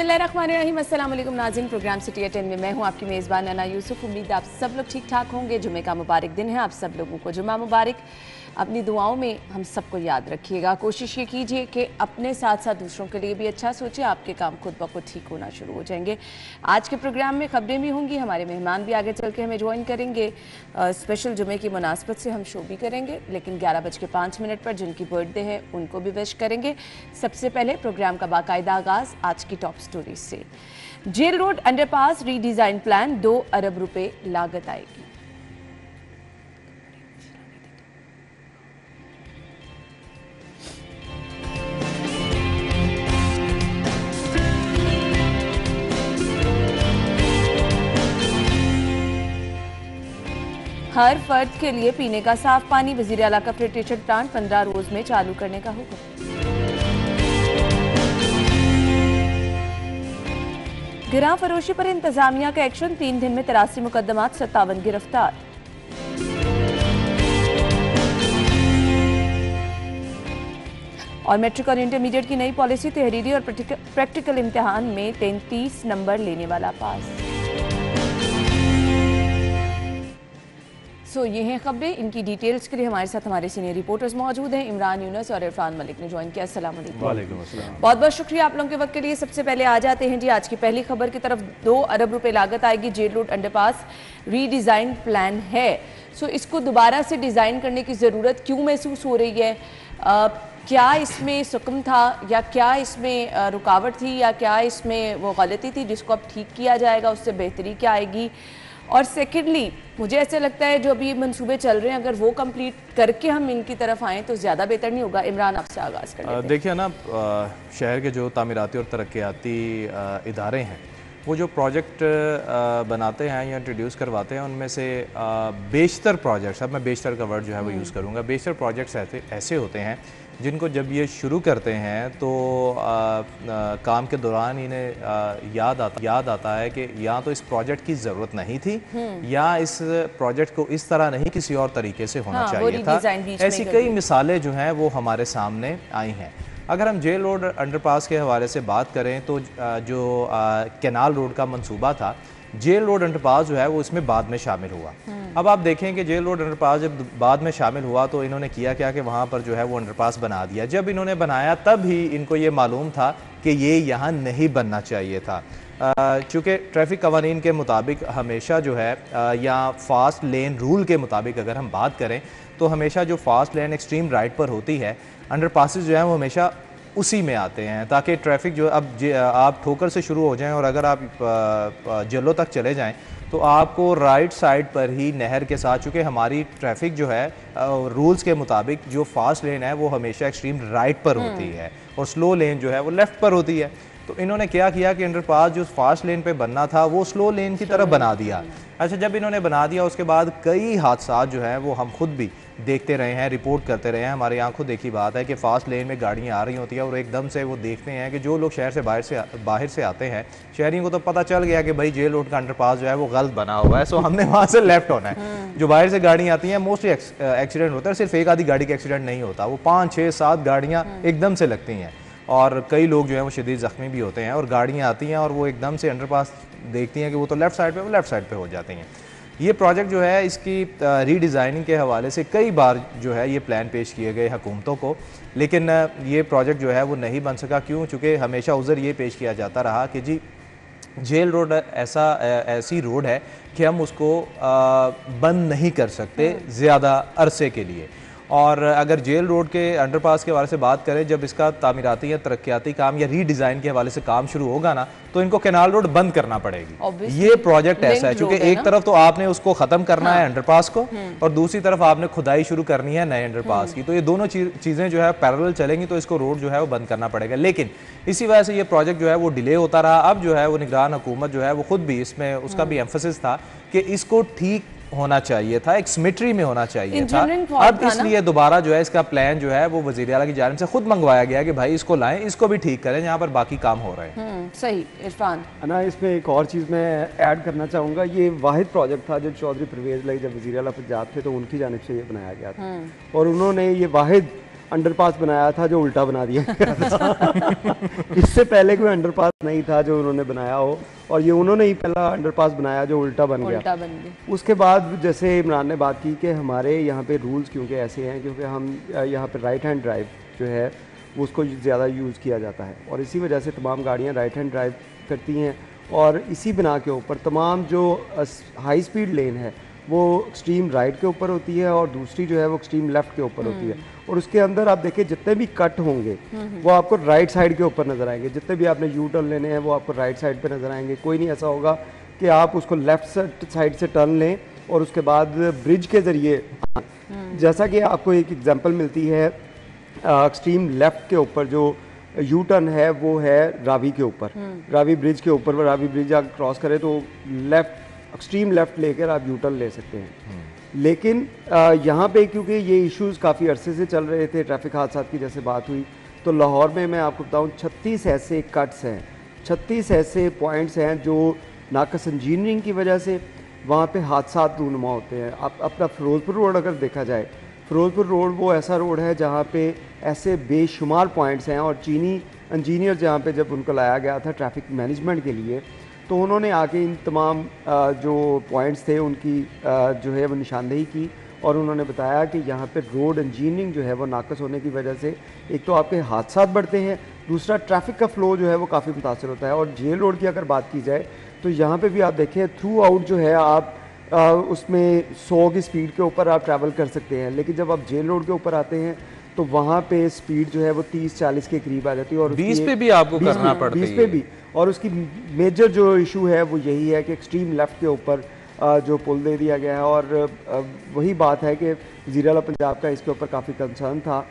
बिस्मिल्लाहिर्रहमानिर्रहीम। अस्सलाम वालेकुम नाज़रीन, प्रोग्राम सिटी एट 10 में मैं हूं आपकी मेज़बान अना यूसुफ। उम्मीद आप सब लोग ठीक ठाक होंगे। जुमे का मुबारक दिन है, आप सब लोगों को जुमा मुबारक। अपनी दुआओं में हम सबको याद रखिएगा। कोशिश ये कीजिए कि अपने साथ साथ दूसरों के लिए भी अच्छा सोचें, आपके काम खुद ब खुद ठीक होना शुरू हो जाएंगे। आज के प्रोग्राम में खबरें भी होंगी, हमारे मेहमान भी आगे चल के हमें ज्वाइन करेंगे। स्पेशल जुमे की मुनासबत से हम शो भी करेंगे, लेकिन 11:05 पर जिनकी बर्थडे है उनको भी विश करेंगे। सबसे पहले प्रोग्राम का बाकायदा आगाज आज की टॉप स्टोरी से। Jail road underpass redesign plan 2 अरब रुपए लागत आएगी। हर फर्द के लिए पीने का साफ पानी, वजीर आला का फिल्ट्रेशन प्लांट 15 रोज में चालू करने का हुक्म। गिरां फरोशी पर इंतजामिया का एक्शन, 3 दिन में 83 मुकदमात, 57 गिरफ्तार। और मैट्रिक और इंटरमीडिएट की नई पॉलिसी, तहरीरी और प्रैक्टिकल इम्तिहान में 33 नंबर लेने वाला पास। ये हैं खबरें। इनकी डिटेल्स के लिए हमारे साथ हमारे सीनियर रिपोर्टर्स मौजूद हैं। इमरान यूनुस और इरफान मलिक ने ज्वाइन किया। अस्सलाम वालेकुम। वालेकुम अस्सलाम। बहुत बहुत शुक्रिया आप लोगों के वक्त के लिए। सबसे पहले आ जाते हैं जी आज की पहली खबर की तरफ। 2 अरब रुपए लागत आएगी। Jail road underpass redesign plan है। इसको दोबारा से डिज़ाइन करने की ज़रूरत क्यों महसूस हो रही है? क्या इसमें सुकम था, या क्या इसमें रुकावट थी, या क्या इसमें वो गलती थी जिसको अब ठीक किया जाएगा, उससे बेहतरी क्या आएगी? और सेकेंडली मुझे ऐसे लगता है जो अभी मंसूबे चल रहे हैं, अगर वो कंप्लीट करके हम इनकी तरफ आएँ तो ज़्यादा बेहतर नहीं होगा? इमरान, आपसे आगाज़ करें। देखिए ना, शहर के जो तामीराती और तरक्याती इदारे हैं, वो जो प्रोजेक्ट बनाते हैं या इंट्रोड्यूस करवाते हैं, उनमें से बेशतर प्रोजेक्ट्स, अब मैं बेशतर का वर्ड जो है वो यूज़ करूँगा, बेशतर प्रोजेक्ट्स ऐसे होते हैं जिनको जब ये शुरू करते हैं तो काम के दौरान इन्हें याद आता है कि या तो इस प्रोजेक्ट की ज़रूरत नहीं थी, या इस प्रोजेक्ट को इस तरह नहीं किसी और तरीके से होना चाहिए था। ऐसी कई मिसालें जो हैं वो हमारे सामने आई हैं। अगर हम जेल रोड अंडरपास के हवाले से बात करें तो जो कैनाल रोड का मंसूबा था, जेल रोड अंडरपास जो है वो इसमें बाद में शामिल हुआ। अब आप देखें कि जेल रोड अंडरपास जब बाद में शामिल हुआ तो इन्होंने किया क्या कि वहाँ पर जो है वो अंडरपास बना दिया। जब इन्होंने बनाया तब ही इनको ये मालूम था कि ये यहाँ नहीं बनना चाहिए था। चूँकि ट्रैफिक कवानीन के मुताबिक हमेशा जो है या फास्ट लेन रूल के मुताबिक अगर हम बात करें तो हमेशा जो फास्ट लेन एक्सट्रीम राइट पर होती है, अंडरपासेस जो है वो हमेशा उसी में आते हैं, ताकि ट्रैफिक जो आप ठोकर से शुरू हो जाएं और अगर आप जेलों तक चले जाएं तो आपको राइट साइड पर ही नहर के साथ, चूँकि हमारी ट्रैफिक जो है रूल्स के मुताबिक जो फास्ट लेन है वो हमेशा एक्सट्रीम राइट पर होती है और स्लो लेन जो है वो लेफ़्ट पर होती है। तो इन्होंने क्या किया कि अंडरपास जो फास्ट लेन पे बनना था वो स्लो लेन की तरफ बना दिया। अच्छा, जब इन्होंने बना दिया उसके बाद कई हादसा जो हैं वो हम खुद भी देखते रहे हैं, रिपोर्ट करते रहे हैं। हमारी आंखों देखी बात है कि फास्ट लेन में गाड़ियां आ रही होती हैं और एकदम से वो देखते हैं कि जो लोग शहर से बाहर से आते हैं, शहरियों को तो पता चल गया कि भाई जेल रोड का अंडरपास जो है वो गलत बना हुआ है, सो हमने वहाँ से लेफ्ट होना है। जो बाहर से गाड़ियाँ आती हैं मोस्टली एक्सीडेंट होता है, सिर्फ एक आधी गाड़ी का एक्सीडेंट नहीं होता, वो 5, 6, 7 गाड़ियाँ एकदम से लगती हैं और कई लोग जो है वो शदीद ज़ख्मी भी होते हैं। और गाड़ियाँ आती हैं और वो एकदम से अंडरपास देखती हैं कि वो तो लेफ़्ट साइड पे, वो लेफ़्ट साइड पे हो जाती हैं। ये प्रोजेक्ट जो है इसकी रीडिज़ाइनिंग के हवाले से कई बार जो है ये प्लान पेश किए गए हुकूमतों को, लेकिन ये प्रोजेक्ट जो है वो नहीं बन सका। क्यों? चूँकि हमेशा उज़र ये पेश किया जाता रहा कि जी जेल रोड ऐसी रोड है कि हम उसको बंद नहीं कर सकते ज़्यादा अरसे के लिए। और अगर जेल रोड के अंडरपास के हवाले से बात करें, जब इसका तामीराती या तरक्याती काम या रीडिज़ाइन के हवाले से काम शुरू होगा ना तो इनको कैनाल रोड बंद करना पड़ेगी। ये प्रोजेक्ट ऐसा है, क्योंकि एक तरफ तो आपने उसको ख़त्म करना है अंडरपास को, और दूसरी तरफ आपने खुदाई शुरू करनी है नए अंडरपास की। तो ये दोनों चीज़ें जो है पैरेलल चलेंगी, तो इसको रोड जो है वो बंद करना पड़ेगा। लेकिन इसी वजह से ये प्रोजेक्ट जो है वो डिले होता रहा। अब जो है वो निगरान हुकूमत जो है वो खुद भी इसमें उसका भी एम्फसिस था कि इसको ठीक होना चाहिए था, एक सिमेट्री में होना चाहिए था। अब इसलिए दोबारा जो है इसका प्लान जो है वो वज़ीर आला की जानिब से खुद मंगवाया गया कि भाई इसको लाएं, इसको भी ठीक करें जहाँ पर बाकी काम हो रहे हैं। सही। इरफान, ना इसमें एक और चीज़ मैं ऐड करना चाहूँगा। ये वाहिद प्रोजेक्ट था जो चौधरी परवेज़ लाई जब वज़ीर आला पंजाब थे तो उनकी जानिब से ये बनाया गया था, और उन्होंने ये वाहिद अंडरपास बनाया था जो उल्टा बना दिया गया था। इससे पहले कोई अंडरपास नहीं था जो उन्होंने बनाया हो, और ये उन्होंने ही पहला अंडरपास बनाया जो उल्टा बन गया। उसके बाद जैसे इमरान ने बात की कि हमारे यहाँ पे रूल्स क्योंकि ऐसे हैं, क्योंकि हम यहाँ पे राइट हैंड ड्राइव जो है वो उसको ज़्यादा यूज़ किया जाता है, और इसी वजह से तमाम गाड़ियाँ राइट हैंड ड्राइव करती हैं। और इसी बिना के ऊपर तमाम जो हाई स्पीड लेन है वो एक्सट्रीम राइट के ऊपर होती है, और दूसरी जो है वो एक्सट्रीम लेफ्ट के ऊपर होती है। और उसके अंदर आप देखिए जितने भी कट होंगे वो आपको राइट साइड के ऊपर नज़र आएंगे। जितने भी आपने यू टर्न लेने हैं वो आपको राइट साइड पे नज़र आएंगे। कोई नहीं ऐसा होगा कि आप उसको लेफ्ट साइड से टर्न लें और उसके बाद ब्रिज के ज़रिए, जैसा कि आपको एक एग्जांपल मिलती है एक्सट्रीम लेफ्ट के ऊपर जो यू टर्न है वो है रावी के ऊपर, रावी ब्रिज के ऊपर। रावी ब्रिज आप क्रॉस करें तो लेफ्ट एक्सट्रीम लेफ्ट लेकर आप यू टर्न ले सकते हैं। लेकिन यहाँ पे क्योंकि ये इश्यूज काफ़ी अरसे से चल रहे थे, ट्रैफिक हादसा की जैसे बात हुई, तो लाहौर में मैं आपको बताऊँ 36 ऐसे कट्स हैं, 36 ऐसे पॉइंट्स हैं जो नाकस इंजीनियरिंग की वजह से वहाँ पे हादसा रूनुमा होते हैं। आप अपना फिरोजपुर रोड अगर देखा जाए, फिरोजपुर रोड वो ऐसा रोड है जहाँ पे ऐसे बेशुमार पॉइंट्स हैं, और चीनी इंजीनियर जहाँ पे जब उनको लाया गया था ट्रैफिक मैनेजमेंट के लिए, तो उन्होंने आके इन तमाम जो पॉइंट्स थे उनकी जो है वो निशानदेही की, और उन्होंने बताया कि यहाँ पे रोड इंजीनियरिंग जो है वो नाकस होने की वजह से एक तो आपके हादसा बढ़ते हैं, दूसरा ट्रैफिक का फ़्लो जो है वो काफ़ी मुतासर होता है। और जेल रोड की अगर बात की जाए तो यहाँ पे भी आप देखें थ्रू आउट जो है आप उसमें 100 की स्पीड के ऊपर आप ट्रैवल कर सकते हैं, लेकिन जब आप जेल रोड के ऊपर आते हैं तो वहाँ पे स्पीड जो है वो 30-40 के करीब आ जाती है, और 20 पे भी आपको करना पड़ता है, 20 पे भी। और उसकी मेजर जो इशू है वो यही है कि एक्सट्रीम लेफ्ट के ऊपर जो पुल दे दिया गया है, और वही बात है कि वज़ीर आला पंजाब का इसके ऊपर काफ़ी कंसर्न था।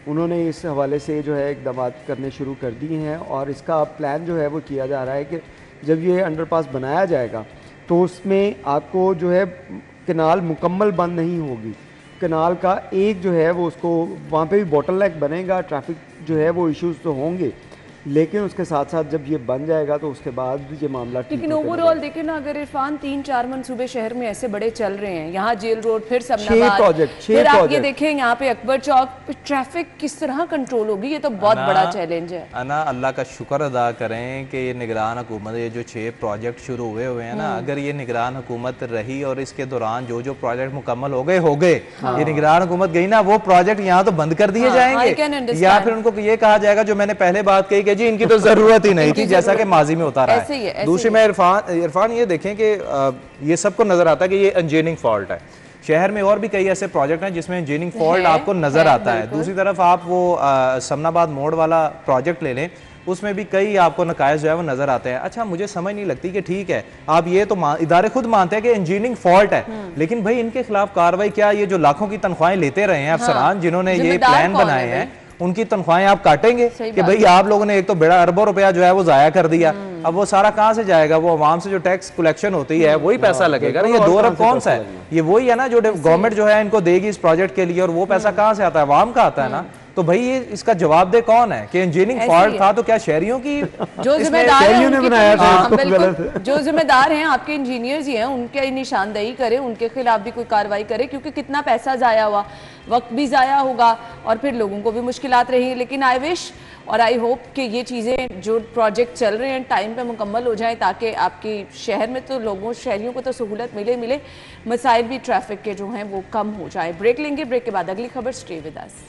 उन्होंने इस हवाले से जो है इक़दाम करने शुरू कर दिए हैं, और इसका प्लान जो है वो किया जा रहा है कि जब ये अंडरपास बनाया जाएगा तो उसमें आपको जो है कनाल मुकम्मल बंद नहीं होगी, कनाल का एक जो है वो उसको वहाँ पे भी बॉटलनेक बनेगा, ट्रैफिक जो है वो इश्यूज तो होंगे, लेकिन उसके साथ साथ जब ये बन जाएगा तो उसके बाद ये मामला। लेकिन ओवरऑल देखें ना, अगर इरफान 3-4 मंसूबे शहर में ऐसे बड़े चल रहे हैं, यहाँ जेल रोड, फिर सबनाबाद, फिर आप ये देखें यहाँ पे अकबर चौक, ट्रैफिक किस तरह कंट्रोल होगी, ये तो बहुत बड़ा चैलेंज है। अना अल्लाह का शुक्र अदा करें कि ये निगरान हुकूमत, ये जो 6 प्रोजेक्ट शुरू हुए हैं ना, अगर ये निगरान हुकूमत रही और इसके दौरान जो जो प्रोजेक्ट मुकम्मल हो गए, ये निगरान हुकूमत गई ना, वो प्रोजेक्ट यहाँ तो बंद कर दिए जाएंगे, या फिर उनको ये कहा जाएगा जो मैंने पहले बात कही जी इनकी तो जरूरत ही नहीं थी, जैसा कि माजी में होता रहा है। दूसरी में इरफान ये देखें कि ये सबको नजर आता है कि ये इंजीनियरिंग फॉल्ट है। शहर में और भी कई ऐसे प्रोजेक्ट हैं जिसमें इंजीनियरिंग फॉल्ट आपको नजर आता है। दूसरी तरफ आप वो समनाबाद मोड़ वाला प्रोजेक्ट ले लें, उसमें भी कई आपको नकायज जो है वो नजर आते हैं। अच्छा, मुझे समझ नहीं लगती कि ठीक है आप ये तो इदारे खुद मानते हैं कि इंजीनियरिंग फॉल्ट है, लेकिन भाई इनके खिलाफ कार्रवाई क्या, ये जो लाखों की तनख्वाहें लेते रहे हैं अफसरान जिन्होंने ये प्लान बनाए हैं, उनकी तनख्वाहें आप काटेंगे कि भाई आप लोगों ने एक तो बड़ा अरबों रुपया जो है वो जाया कर दिया, अब वो सारा कहाँ से जाएगा, वो आवाम से जो टैक्स कलेक्शन होती है वही पैसा लगेगा ना। ये 2 अरब कौन सा है, ये वही है ना जो गवर्नमेंट जो है इनको देगी इस प्रोजेक्ट के लिए, और वो पैसा कहाँ से आता है, अवाम का आता है ना। तो भाई ये इसका जवाब दे कौन है कि इंजीनियरिंग फॉल्ट था तो क्या शहरियों की जो जिम्मेदार है, जो जिम्मेदार हैं आपके इंजीनियर्स ही हैं, उनके निशानदेही करें, उनके खिलाफ भी कोई कार्रवाई करे, क्योंकि कितना पैसा जाया हुआ, वक्त भी जाया होगा और फिर लोगों को भी मुश्किलात रही। लेकिन आई विश और आई होप कि ये चीज़ें जो प्रोजेक्ट चल रहे हैं टाइम पे मुकम्मल हो जाएं, ताकि आपके शहर में तो लोगों शहरियों को तो सहूलत मिले, मसाइल भी ट्रैफिक के जो हैं वो कम हो जाए। ब्रेक लेंगे, ब्रेक के बाद अगली खबर, stay with us.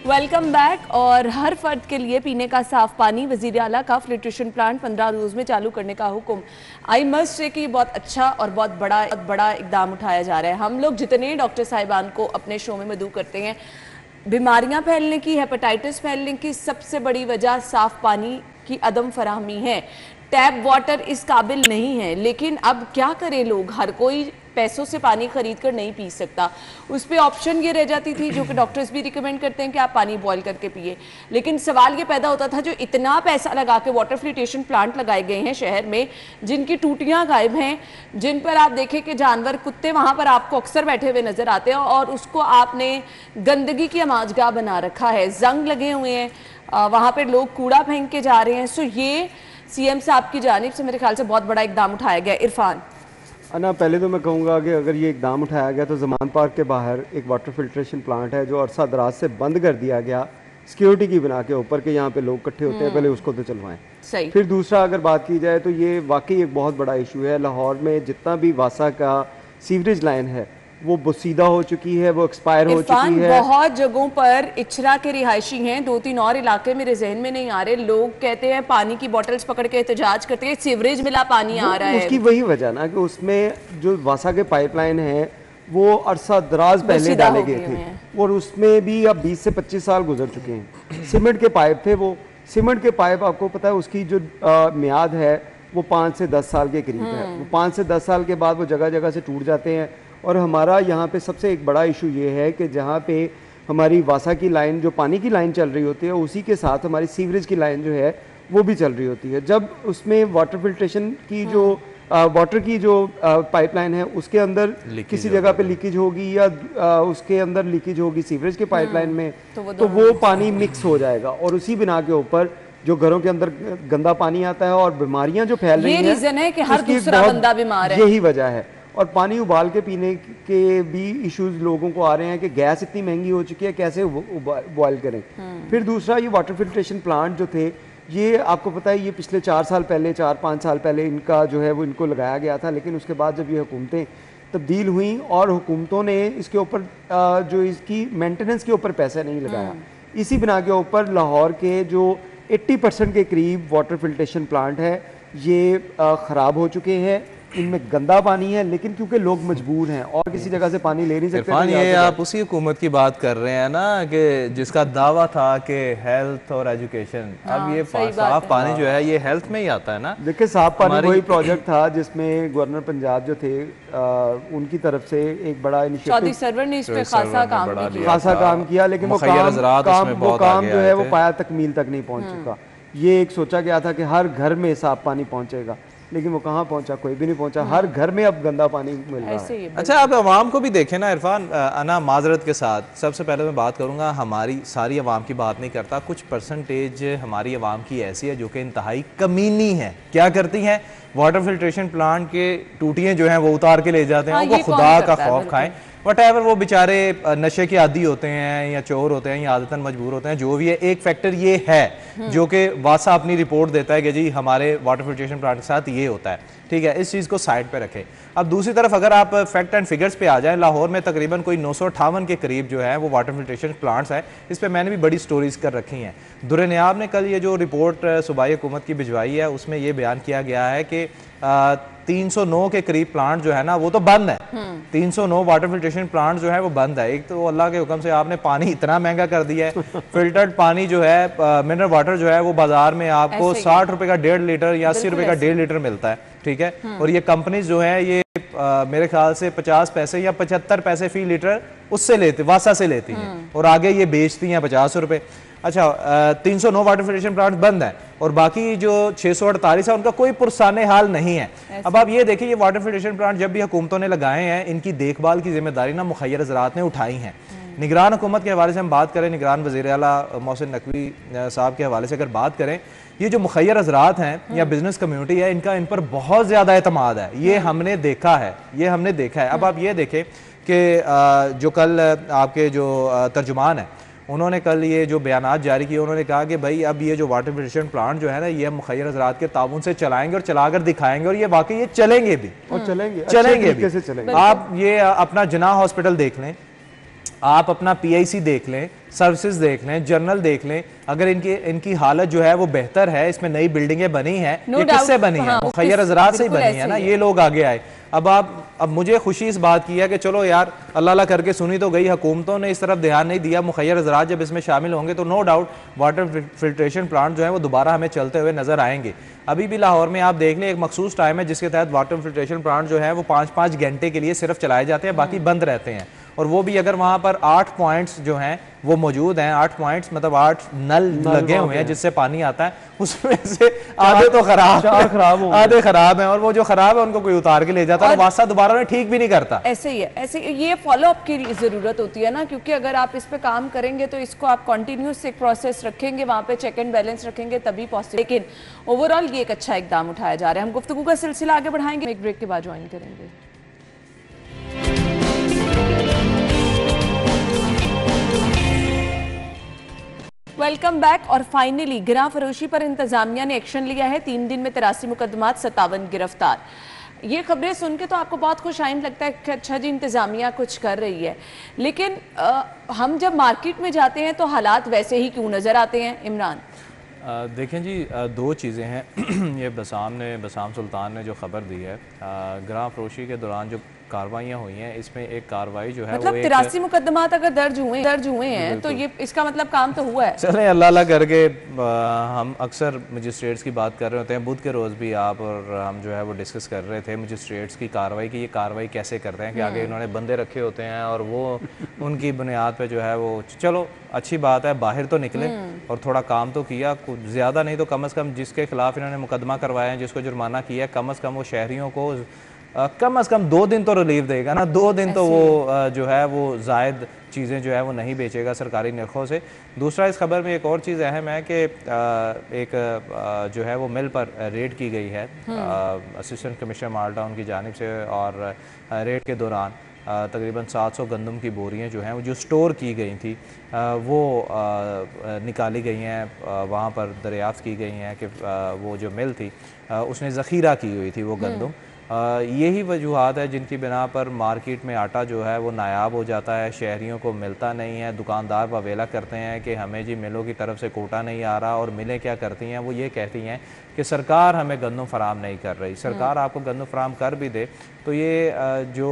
Welcome back. और हर फर्द के लिए पीने का साफ पानी, वज़ीर आला का फिल्ट्रेशन प्लांट 15 रोज़ में चालू करने का हुक्म। आई मस्ट से कि बहुत अच्छा और बहुत बड़ा इकदाम उठाया जा रहा है। हम लोग जितने डॉक्टर साहिबान को अपने शो में मदऊ करते हैं, बीमारियां फैलने की, हेपेटाइटिस फैलने की सबसे बड़ी वजह साफ पानी की अदम फराहमी है। टैप वाटर इस काबिल नहीं है, लेकिन अब क्या करें लोग, हर कोई पैसों से पानी खरीद कर नहीं पी सकता। उस पर ऑप्शन ये रह जाती थी, जो कि डॉक्टर्स भी रिकमेंड करते हैं कि आप पानी बॉयल करके पिए। लेकिन सवाल ये पैदा होता था, जो इतना पैसा लगा के वाटर फिल्ट्रेशन प्लांट लगाए गए हैं शहर में, जिनकी टूटियां गायब हैं, जिन पर आप देखें कि जानवर, कुत्ते वहां पर आपको अक्सर बैठे हुए नजर आते हैं, और उसको आपने गंदगी की अमाजगाह बना रखा है, जंग लगे हुए हैं, वहां पर लोग कूड़ा फेंक के जा रहे हैं। सो ये सीएम साहब की जानिब से मेरे ख्याल से बहुत बड़ा इकदाम उठाया गया। इरफान, अना, पहले तो मैं कहूँगा कि अगर ये इकदाम उठाया गया तो ज़मान पार्क के बाहर एक वाटर फिल्ट्रेशन प्लांट है जो अरसा दराज से बंद कर दिया गया सिक्योरिटी की बना के ऊपर के यहाँ पे लोग इकट्ठे होते हैं, पहले उसको तो चलवाएं। सही। फिर दूसरा अगर बात की जाए तो ये वाकई एक बहुत बड़ा इशू है। लाहौर में जितना भी वासा का सीवरेज लाइन है वो बोसीदा हो चुकी है, वो एक्सपायर हो चुकी है। बहुत जगहों पर इचरा के रिहायशी हैं, 2-3 और इलाके मेरे जहन में नहीं आ रहे। लोग कहते हैं पानी की बोतल्स पकड़ के एहतजाज करते हैं, सीवरेज मिला पानी आ रहा है। उसकी वही वजह ना कि उसमें जो वासा के पाइपलाइन है वो अरसा दराज पहले डाले गए थे और उसमें भी अब 20 से 25 साल गुजर चुके हैं। सीमेंट के पाइप थे, वो सीमेंट के पाइप आपको पता है उसकी जो मियाद है वो 5 से 10 साल के करीब है। वो 5 से 10 साल के बाद वो जगह जगह से टूट जाते हैं। और हमारा यहाँ पे सबसे एक बड़ा इशू ये है कि जहाँ पे हमारी वासा की लाइन जो पानी की लाइन चल रही होती है उसी के साथ हमारी सीवरेज की लाइन जो है वो भी चल रही होती है। जब उसमें वाटर फिल्ट्रेशन की जो वाटर की जो पाइपलाइन है उसके अंदर किसी जगह पे लीकेज होगी या उसके अंदर लीकेज होगी सीवरेज के पाइपलाइन में तो वो पानी मिक्स हो जाएगा और उसी बिना के ऊपर जो घरों के अंदर गंदा पानी आता है और बीमारियां जो फैल रही हैं, ये रीजन है कि हर दूसरा बंदा बीमार है। यही वजह है। और पानी उबाल के पीने के भी इश्यूज लोगों को आ रहे हैं कि गैस इतनी महंगी हो चुकी है, कैसे बॉयल करें। फिर दूसरा ये वाटर फिल्ट्रेशन प्लांट जो थे ये आपको पता है ये पिछले 4-5 साल पहले इनका जो है वो इनको लगाया गया था, लेकिन उसके बाद जब ये हुकूमतें तब्दील हुई और हुकूमतों ने इसके ऊपर जो इसकी मेंटेनेंस के ऊपर पैसा नहीं लगाया, इसी बिना के ऊपर लाहौर के जो 80% के करीब वाटर फिल्ट्रेशन प्लांट है ये ख़राब हो चुके हैं। इनमें गंदा पानी है लेकिन क्योंकि लोग मजबूर हैं और किसी जगह से पानी ले नहीं सकते। इरफान, ये आप उसी हुकूमत की बात कर रहे हैं ना कि जिसका दावा था कि हेल्थ और एजुकेशन, अब ये साफ पानी जो है ये हेल्थ में ही आता है ना। देखिए साफ पानी वही प्रोजेक्ट था जिसमें गवर्नर पंजाब जो थे उनकी तरफ से एक बड़ा इनिशिएटिव सरवर ने इस पे खासा काम किया, लेकिन वो काम जो है वो पाया तकमील तक नहीं पहुंच चुका। ये एक सोचा गया था कि हर घर में साफ पानी पहुंचेगा, लेकिन वो कहाँ पहुंचा, कोई भी नहीं पहुंचा। हर घर में अब गंदा पानी मिल रहा है। अच्छा, आप अवाम को भी देखें ना इरफान, अना माजरत के साथ सबसे पहले मैं बात करूंगा, हमारी सारी अवाम की बात नहीं करता, कुछ परसेंटेज हमारी अवाम की ऐसी है जो कि इंतहाई कमीनी है। क्या करती हैं, वाटर फिल्ट्रेशन प्लांट के टूटियाँ जो हैं वो उतार के ले जाते हैं। वो खुदा का खौफ खाएं, वटएवर, वो बेचारे नशे के आदी होते हैं या चोर होते हैं या आदतन मजबूर होते हैं, जो भी है। एक फैक्टर ये है जो कि वासा अपनी रिपोर्ट देता है कि जी हमारे वाटर फिल्ट्रेशन प्लांट के साथ ये होता है, ठीक है, इस चीज़ को साइड पे रखें। अब दूसरी तरफ अगर आप फैक्ट एंड फिगर्स पे आ जाएं, लाहौर में तकरीबन कोई 958 के करीब जो है वो वाटर फिल्ट्रेशन प्लांट्स हैं। इस पे मैंने भी बड़ी स्टोरीज कर रखी हैं। दुर्नियाब ने कल ये जो रिपोर्ट सूबाई हुकूमत की भिजवाई है उसमें ये बयान किया गया है कि 309 के करीब प्लांट जो है ना वो तो बंद है। 309 वाटर फिल्ट्रेशन प्लांट जो है वो बंद है। एक तो अल्लाह के हुक्म से आपने पानी इतना महंगा कर दिया है। फिल्टर्ड पानी जो है, मिनरल वाटर जो है वो बाजार में आपको 60 रुपए का 1.5 लीटर या 80 रुपए का 1.5 लीटर मिलता है, ठीक है। और ये कंपनीज जो है ये मेरे ख्याल से 50 पैसे या 75 पैसे फी लीटर उससे लेती, वासा से लेती हैं और आगे ये बेचती हैं 50 रुपए। अच्छा, 309 वाटर फिल्ट्रेशन प्लांट बंद है और बाकी जो 648 है उनका कोई पुरसाने हाल नहीं है। अब आप ये देखिए, ये वाटर फिल्ट्रेशन प्लांट जब भी हुकूमतों ने लगाए हैं, इनकी देखभाल की जिम्मेदारी ना मुखय्यर हज़रात ने उठाई है। निगरान हुकूमत के हवाले से हम बात करें, निगरान वज़ीर आला मोहसिन नकवी साहब के हवाले से अगर बात करें, ये जो मुखय्यर हज़रात हैं या बिजनेस कम्युनिटी है, इनका इन पर बहुत ज़्यादा एतमाद है। ये हमने देखा है, ये हमने देखा है। अब आप ये देखें कि जो कल आपके जो तर्जुमान है उन्होंने कल ये जो बयानात जारी किए, उन्होंने कहा कि भाई अब ये जो वाटर फिल्ट्रेशन प्लांट जो है ना ये हम मुखय्यर हज़रात के ताउन से चलाएंगे और चलाकर दिखाएंगे और ये वाकई ये चलेंगे भी और चलेंगे भी। आप ये अपना जना हॉस्पिटल देख लें, आप अपना PIC देख लें, सर्विसेज देख लें, जर्नल देख लें, अगर इनकी हालत जो है वो बेहतर है, इसमें नई बिल्डिंगें बनी हैं, ये किससे बनी है? मुखय्यर हज़रात से ही बनी है ना, ये लोग आगे आए। अब मुझे खुशी इस बात की है कि चलो यार अल्लाह करके सुनी तो गई, हुकूमतों ने इस तरफ ध्यान नहीं दिया। मुखय्यर हज़रात जब इसमें शामिल होंगे तो no doubt water filtration plant जो है वो दोबारा हमें चलते हुए नजर आएंगे। अभी भी लाहौर में आप देख लें एक मखसूस टाइम है जिसके तहत वाटर फिल्ट्रेशन प्लांट जो है वो 5-5 घंटे के लिए सिर्फ चलाए जाते हैं, बाकी बंद रहते हैं। और वो भी अगर वहाँ पर 8 पॉइंट्स जो हैं वो मौजूद हैं, 8 पॉइंट्स मतलब 8 नल लगे हुए हैं जिससे पानी आता है, उसमें से आधे तो खराब आधे खराब हैं, और वो जो खराब है उनको कोई उतार के ले जाता है और वास्ता दोबारा में ठीक भी नहीं करता। ऐसे ही है, ऐसे ये फॉलो अप की जरूरत होती है ना, क्योंकि अगर आप इस पे काम करेंगे तो इसको आप कंटिन्यूस एक प्रोसेस रखेंगे, वहाँ पे चेक एंड बैलेंस रखेंगे तभी पॉसिबल। लेकिन ओवरऑल ये एक अच्छा इकदाम उठाया जा रहा है। हम गुफ्तगू का सिलसिला आगे बढ़ाएंगे, एक ब्रेक के बाद ज्वाइन करेंगे। Welcome back. और फाइनली गिरा फरोशी पर इंतजामिया ने एक्शन लिया है। 3 दिन में 83 मुकदमात, 57 गिरफ्तार। ये खबरें सुन के तो आपको बहुत खुश आइंद लगता है कि अच्छा जी इंतजामिया कुछ कर रही है, लेकिन हम जब मार्केट में जाते हैं तो हालात वैसे ही क्यों नज़र आते हैं? इमरान देखें जी, 2 चीज़ें हैं। ये बसाम सुल्तान ने जो खबर दी है, गिरा फरोशी के दौरान जो कार्रवाइयाँ हुई हैं, इसमें एक कार्रवाई जो है मतलब 83 मुकदमात अगर दर्ज हुए हैं तो ये इसका मतलब काम तो हुआ है। चलें अल्लाह अल्लाह करके, हम अक्सर मजिस्ट्रेट्स की बात कर रहे होते हैं, बुध के रोज़ भी आप और हम जो है वो डिस्कस कर रहे थे मजिस्ट्रेट्स की कार्रवाई की, ये कार्रवाई कैसे करते हैं कि आगे इन्होंने बंदे रखे होते हैं और वो उनकी बुनियाद पे जो है वो, चलो अच्छी बात है बाहर तो निकले और थोड़ा काम तो किया, कुछ ज़्यादा नहीं तो कम से कम जिसके खिलाफ इन्होंने मुकदमा करवाया है, जिसको जुर्माना किया है, कम से कम वो शहरियों को कम से कम 2 दिन तो रिलीफ देगा ना। 2 दिन तो वो जो है वो जायद चीज़ें जो है वो नहीं बेचेगा सरकारी नरखों से। दूसरा, इस खबर में एक और चीज़ अहम है कि एक जो है वो मिल पर रेड की गई है असिस्टेंट कमिश्नर माल्टाउन की जानिब से, और रेड के दौरान तकरीबन 700 गंदम की बोरियां जो हैं वो जो स्टोर की गई थी वो निकाली गई हैं, वहाँ पर दरियाफ़्त की गई हैं कि वो जो मिल थी उसने ज़ख़ीरा की हुई थी वो गंदम। यही वजूहात है जिनकी बिना पर मार्केट में आटा जो है वो नायाब हो जाता है, शहरियों को मिलता नहीं है, दुकानदार बवेला करते हैं कि हमें जी मिलों की तरफ से कोटा नहीं आ रहा, और मिलें क्या करती हैं, वो ये कहती हैं कि सरकार हमें गंदम फराम नहीं कर रही। सरकार आपको गंदम फराम कर भी दे तो ये जो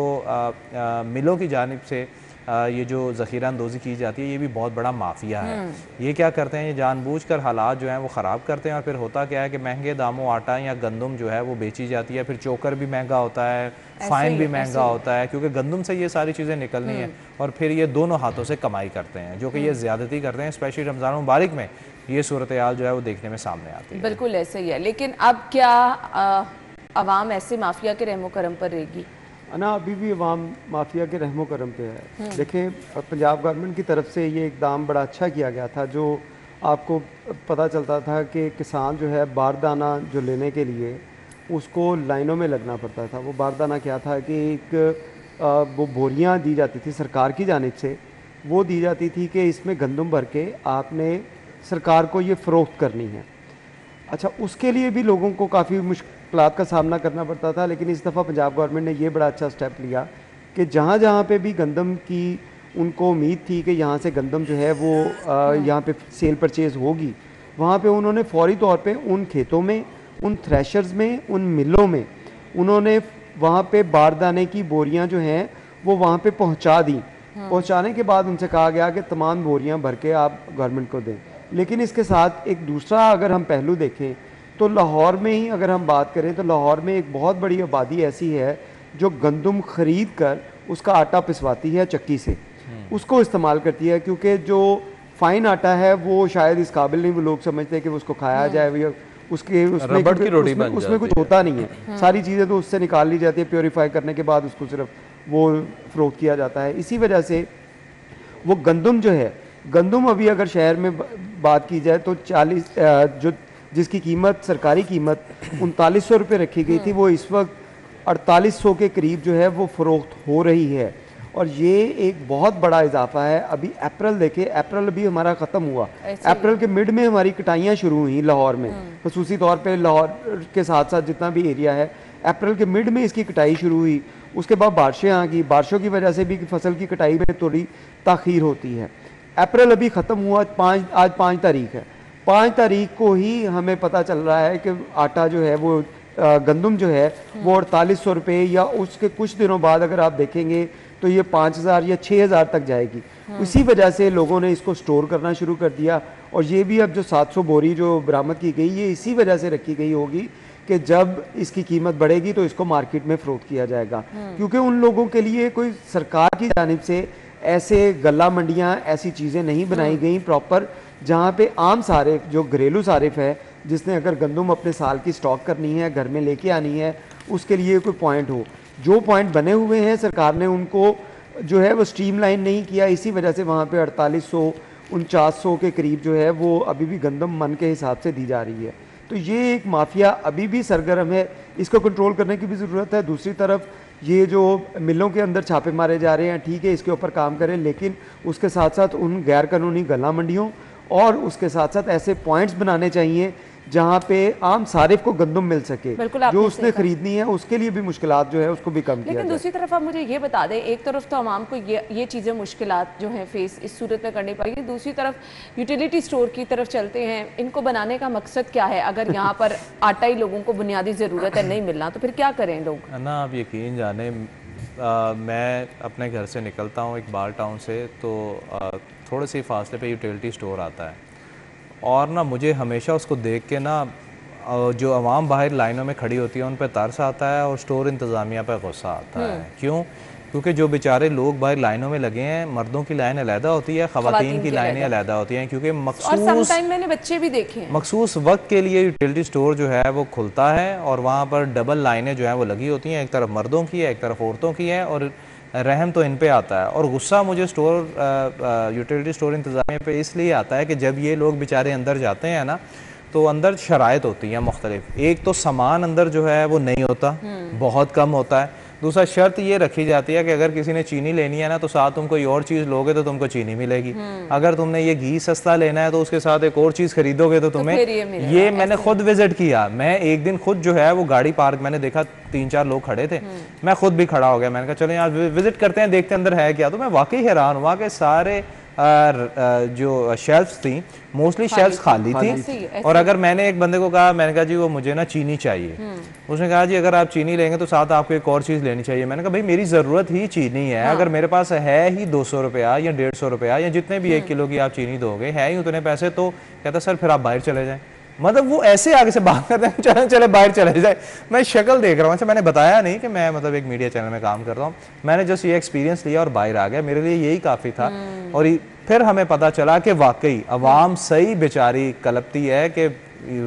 मिलों की जानिब से ये जो ज़ख़ीरा अंदोज़ी की जाती है, ये भी बहुत बड़ा माफिया है। ये क्या करते हैं, ये जानबूझकर हालात जो हैं वो ख़राब करते हैं, और फिर होता क्या है कि महंगे दामों आटा या गंदम जो है वो बेची जाती है, फिर चोकर भी महंगा होता है, फ़ाइन भी महंगा होता है, क्योंकि गंदम से ये सारी चीज़ें निकलनी है, और फिर ये दोनों हाथों से कमाई करते हैं, जो कि ये ज़्यादती करते हैं। स्पेशली रमज़ान मुबारक में ये सूरत हाल जो है वो देखने में सामने आती है। बिल्कुल ऐसे ही है। लेकिन अब क्या अवाम ऐसे माफिया के रहमो करम पर रहेगी? ना, अभी भी अवाम माफिया के रहमो करम पे है। देखें, पंजाब गवर्नमेंट की तरफ से ये इकदाम बड़ा अच्छा किया गया था, जो आपको पता चलता था कि किसान जो है बारदाना जो लेने के लिए उसको लाइनों में लगना पड़ता था। वो बारदाना क्या था कि एक वो बोरियां दी जाती थी सरकार की जानिब से, वो दी जाती थी कि इसमें गंदम भर के आपने सरकार को ये फ़रोख्त करनी है। अच्छा, उसके लिए भी लोगों को काफ़ी मुश्किलात का सामना करना पड़ता था, लेकिन इस दफ़ा पंजाब गवर्नमेंट ने ये बड़ा अच्छा स्टेप लिया कि जहाँ जहाँ पे भी गंदम की उनको उम्मीद थी कि यहाँ से गंदम जो है वो यहाँ पे सेल परचेज़ होगी, वहाँ पे उन्होंने फौरी तौर पे उन खेतों में, उन थ्रेशर्स में, उन मिलों में उन्होंने वहाँ पे बारदाने की बोरियाँ जो हैं वो वहाँ पे पहुँचा दी। पहुँचाने के बाद उनसे कहा गया कि तमाम बोरियाँ भर के आप गवर्नमेंट को दें। लेकिन इसके साथ एक दूसरा अगर हम पहलू देखें तो लाहौर में ही अगर हम बात करें तो लाहौर में एक बहुत बड़ी आबादी ऐसी है जो गंदम ख़रीद कर उसका आटा पिसवाती है चक्की से, उसको इस्तेमाल करती है, क्योंकि जो फ़ाइन आटा है वो शायद इस काबिल नहीं, वो लोग समझते हैं कि उसको खाया जाए, उसके उसमें कुछ होता नहीं है। सारी चीज़ें तो उससे निकाल ली जाती है, प्योरीफाई करने के बाद उसको सिर्फ वो फ़रोख्त किया जाता है। इसी वजह से वो गंदम जो है, गंदम अभी अगर शहर में बात की जाए तो 40 जो जिसकी कीमत सरकारी कीमत 3900 रुपये रखी गई थी, वो इस वक्त 4800 के करीब जो है वो फ़रोख्त हो रही है, और ये एक बहुत बड़ा इजाफा है। अभी अप्रैल देखे, अप्रैल अभी हमारा ख़त्म हुआ, अप्रैल के मिड में हमारी कटाइयाँ शुरू हुई लाहौर में, खसूसी तौर पे लाहौर के साथ साथ जितना भी एरिया है, अप्रैल के मिड में इसकी कटाई शुरू हुई। उसके बाद बारिशें आ गई, बारिशों की वजह से भी फसल की कटाई में थोड़ी ताख़ीर होती है। अप्रैल अभी ख़त्म हुआ, आज 5 तारीख है, 5 तारीख को ही हमें पता चल रहा है कि आटा जो है वो गंदम जो है वो 4800 रुपये, या उसके कुछ दिनों बाद अगर आप देखेंगे तो ये 5000 या 6000 तक जाएगी। इसी वजह से लोगों ने इसको स्टोर करना शुरू कर दिया, और ये भी अब जो 700 बोरी जो बरामद की गई, ये इसी वजह से रखी गई होगी कि जब इसकी कीमत बढ़ेगी तो इसको मार्केट में फ़रोख्त किया जाएगा, क्योंकि उन लोगों के लिए कोई सरकार की जानिब से ऐसे गला मंडियाँ, ऐसी चीज़ें नहीं बनाई गई प्रॉपर, जहाँ पे आम सारिफ जो घरेलू सारिफ है, जिसने अगर गंदम अपने साल की स्टॉक करनी है, घर में लेके आनी है, उसके लिए कोई पॉइंट हो। जो पॉइंट बने हुए हैं सरकार ने उनको जो है वो स्ट्रीमलाइन नहीं किया, इसी वजह से वहाँ पे 4800 4900 के करीब जो है वो अभी भी गंदम मन के हिसाब से दी जा रही है। तो ये एक माफिया अभी भी सरगर्म है, इसको कंट्रोल करने की भी ज़रूरत है। दूसरी तरफ ये जो मिलों के अंदर छापे मारे जा रहे हैं, ठीक है, इसके ऊपर काम करें, लेकिन उसके साथ साथ उन गैर कानूनी गला मंडियों और उसके साथ साथ ऐसे पॉइंट्स बनाने चाहिए जहाँ पे आम सारिफ को गंदम मिल सके, जो उसने खरीदनी है, उसके लिए भी मुश्किलात जो है उसको भी कम किया जाए। लेकिन दूसरी तरफ आप मुझे ये बता दें, एक तरफ तो आवाम को ये चीज़ें मुश्किलात जो हैं फेस इस सूरत में करनी पड़ेगी, दूसरी तरफ यूटिलिटी स्टोर की तरफ चलते हैं, इनको बनाने का मकसद क्या है? अगर यहाँ पर आटा ही लोगों को बुनियादी ज़रूरत है नहीं मिलना, तो फिर क्या करें लोग? ना आप यकीन जाने, मैं अपने घर से निकलता हूँ इकबाल टाउन से, तो थोड़े से फासले पे यूटिलिटी स्टोर आता है, और ना मुझे हमेशा उसको देख के ना जो आवाम बाहर लाइनों में खड़ी होती है उन पर तरस आता है और स्टोर इंतज़ामिया पर गुस्सा आता है। क्यों? क्योंकि जो बेचारे लोग बाहर लाइनों में लगे हैं, मर्दों की लाइन अलहदा होती है, ख़वातीन की लाइनें अलहदा होती हैं, क्योंकि मखसूस मैंने बच्चे भी देखे हैं, मखसूस वक्त के लिए यूटिलिटी स्टोर जो है वो खुलता है और वहाँ पर डबल लाइनें जो हैं वो लगी होती हैं, एक तरफ मर्दों की है, एक तरफ औरतों की है, और रहम तो इन पे आता है। और गुस्सा मुझे यूटिलिटी स्टोर इंतज़ामिया पे इसलिए आता है कि जब ये लोग बेचारे अंदर जाते हैं ना, तो अंदर शराइत होती हैं मुख्तलिफ। एक तो सामान अंदर जो है वो नहीं होता, बहुत कम होता है। दूसरा शर्त ये रखी जाती है कि अगर किसी ने चीनी लेनी है ना, तो साथ तुम कोई और चीज़ लोगे तो तुमको चीनी मिलेगी। अगर तुमने ये घी सस्ता लेना है तो उसके साथ एक और चीज़ खरीदोगे तो तुम्हें ये मैंने खुद विजिट किया। मैं एक दिन खुद जो है वो गाड़ी पार्क, मैंने देखा 3-4 लोग खड़े थे, मैं खुद भी खड़ा हो गया। मैंने कहा चलो यहाँ विजिट करते हैं, देखते अंदर है क्या। तो मैं वाकई हैरान हुआ कि सारे जो शेल्फ्स थी, मोस्टली शेल्फ्स खाली थी। और अगर मैंने एक बंदे को कहा, मैंने कहा जी वो मुझे ना चीनी चाहिए, उसने कहा जी अगर आप चीनी लेंगे तो साथ आपको एक और चीज़ लेनी चाहिए। मैंने कहा भाई मेरी ज़रूरत ही चीनी है, अगर मेरे पास है ही 200 रुपया या 150 रुपया या जितने भी 1 किलो की आप चीनी दोगे, है ही उतने पैसे, तो कहता सर फिर आप बाहर चले जाएं। मतलब वो ऐसे आगे से बात करते हैं, चले चले बाहर चले जाए। मैं शक्ल देख रहा हूँ, अच्छा मैंने बताया नहीं कि मैं मतलब एक मीडिया चैनल में काम कर रहा हूँ, मैंने जस्ट ये एक्सपीरियंस लिया और बाहर आ गया, मेरे लिए यही काफ़ी था। और फिर हमें पता चला कि वाकई अवाम सही बेचारी कलपती है, कि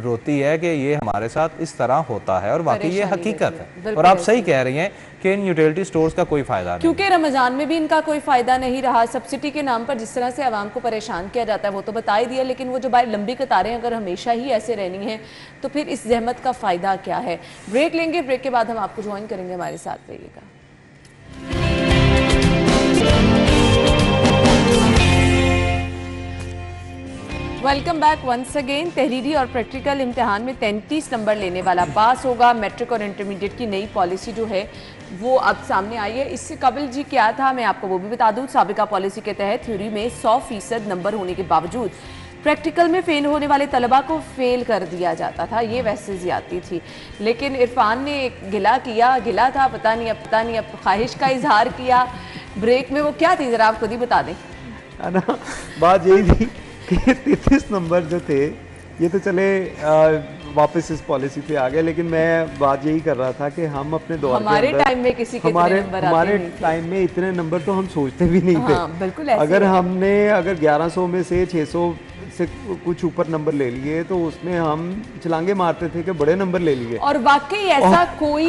रोती है कि ये हमारे साथ इस तरह होता है, और वाकई ये हकीकत है। और आप सही कह रही हैं कि इन यूटिलिटी स्टोर्स का कोई फ़ायदा नहीं, क्योंकि रमज़ान में भी इनका कोई फ़ायदा नहीं रहा। सब्सिडी के नाम पर जिस तरह से आवाम को परेशान किया जाता है वो तो बता ही दिया, लेकिन वो जो बाहर लंबी कतारें अगर हमेशा ही ऐसे रहनी है तो फिर इस जहमत का फ़ायदा क्या है? ब्रेक लेंगे, ब्रेक के बाद हम आपको ज्वाइन करेंगे, हमारे साथ रहिएगा। Welcome back once again. तहरीरी और प्रैक्टिकल इम्तिहान में 33 नंबर लेने वाला पास होगा। मैट्रिक और इंटरमीडिएट की नई पॉलिसी जो है वो अब सामने आई है। इससे कबल जी क्या था मैं आपको वो भी बता दूं। साबिका पॉलिसी के तहत थ्योरी में 100% नंबर होने के बावजूद प्रैक्टिकल में फेल होने वाले तलबा को फेल कर दिया जाता था। ये वैसे ज़्यादती थी, लेकिन इरफान ने गिला था, पता नहीं अब ख्वाहिश का इजहार किया। ब्रेक में वो क्या थी ज़रा आप खुद ही बता दें। है ना, बात यही थी कि 33 नंबर जो थे ये तो चले वापस इस पॉलिसी पे आ गए, लेकिन मैं बात यही कर रहा था कि हम अपने दौर हमारे टाइम में किसी के हमारे टाइम में इतने नंबर तो हम सोचते भी नहीं थे। बिल्कुल अगर हमने 1100 में से 600 से कुछ ऊपर नंबर ले लिए तो उसमें हम छलांगे मारते थे कि बड़े नंबर ले लिए। और वाकई ऐसा कोई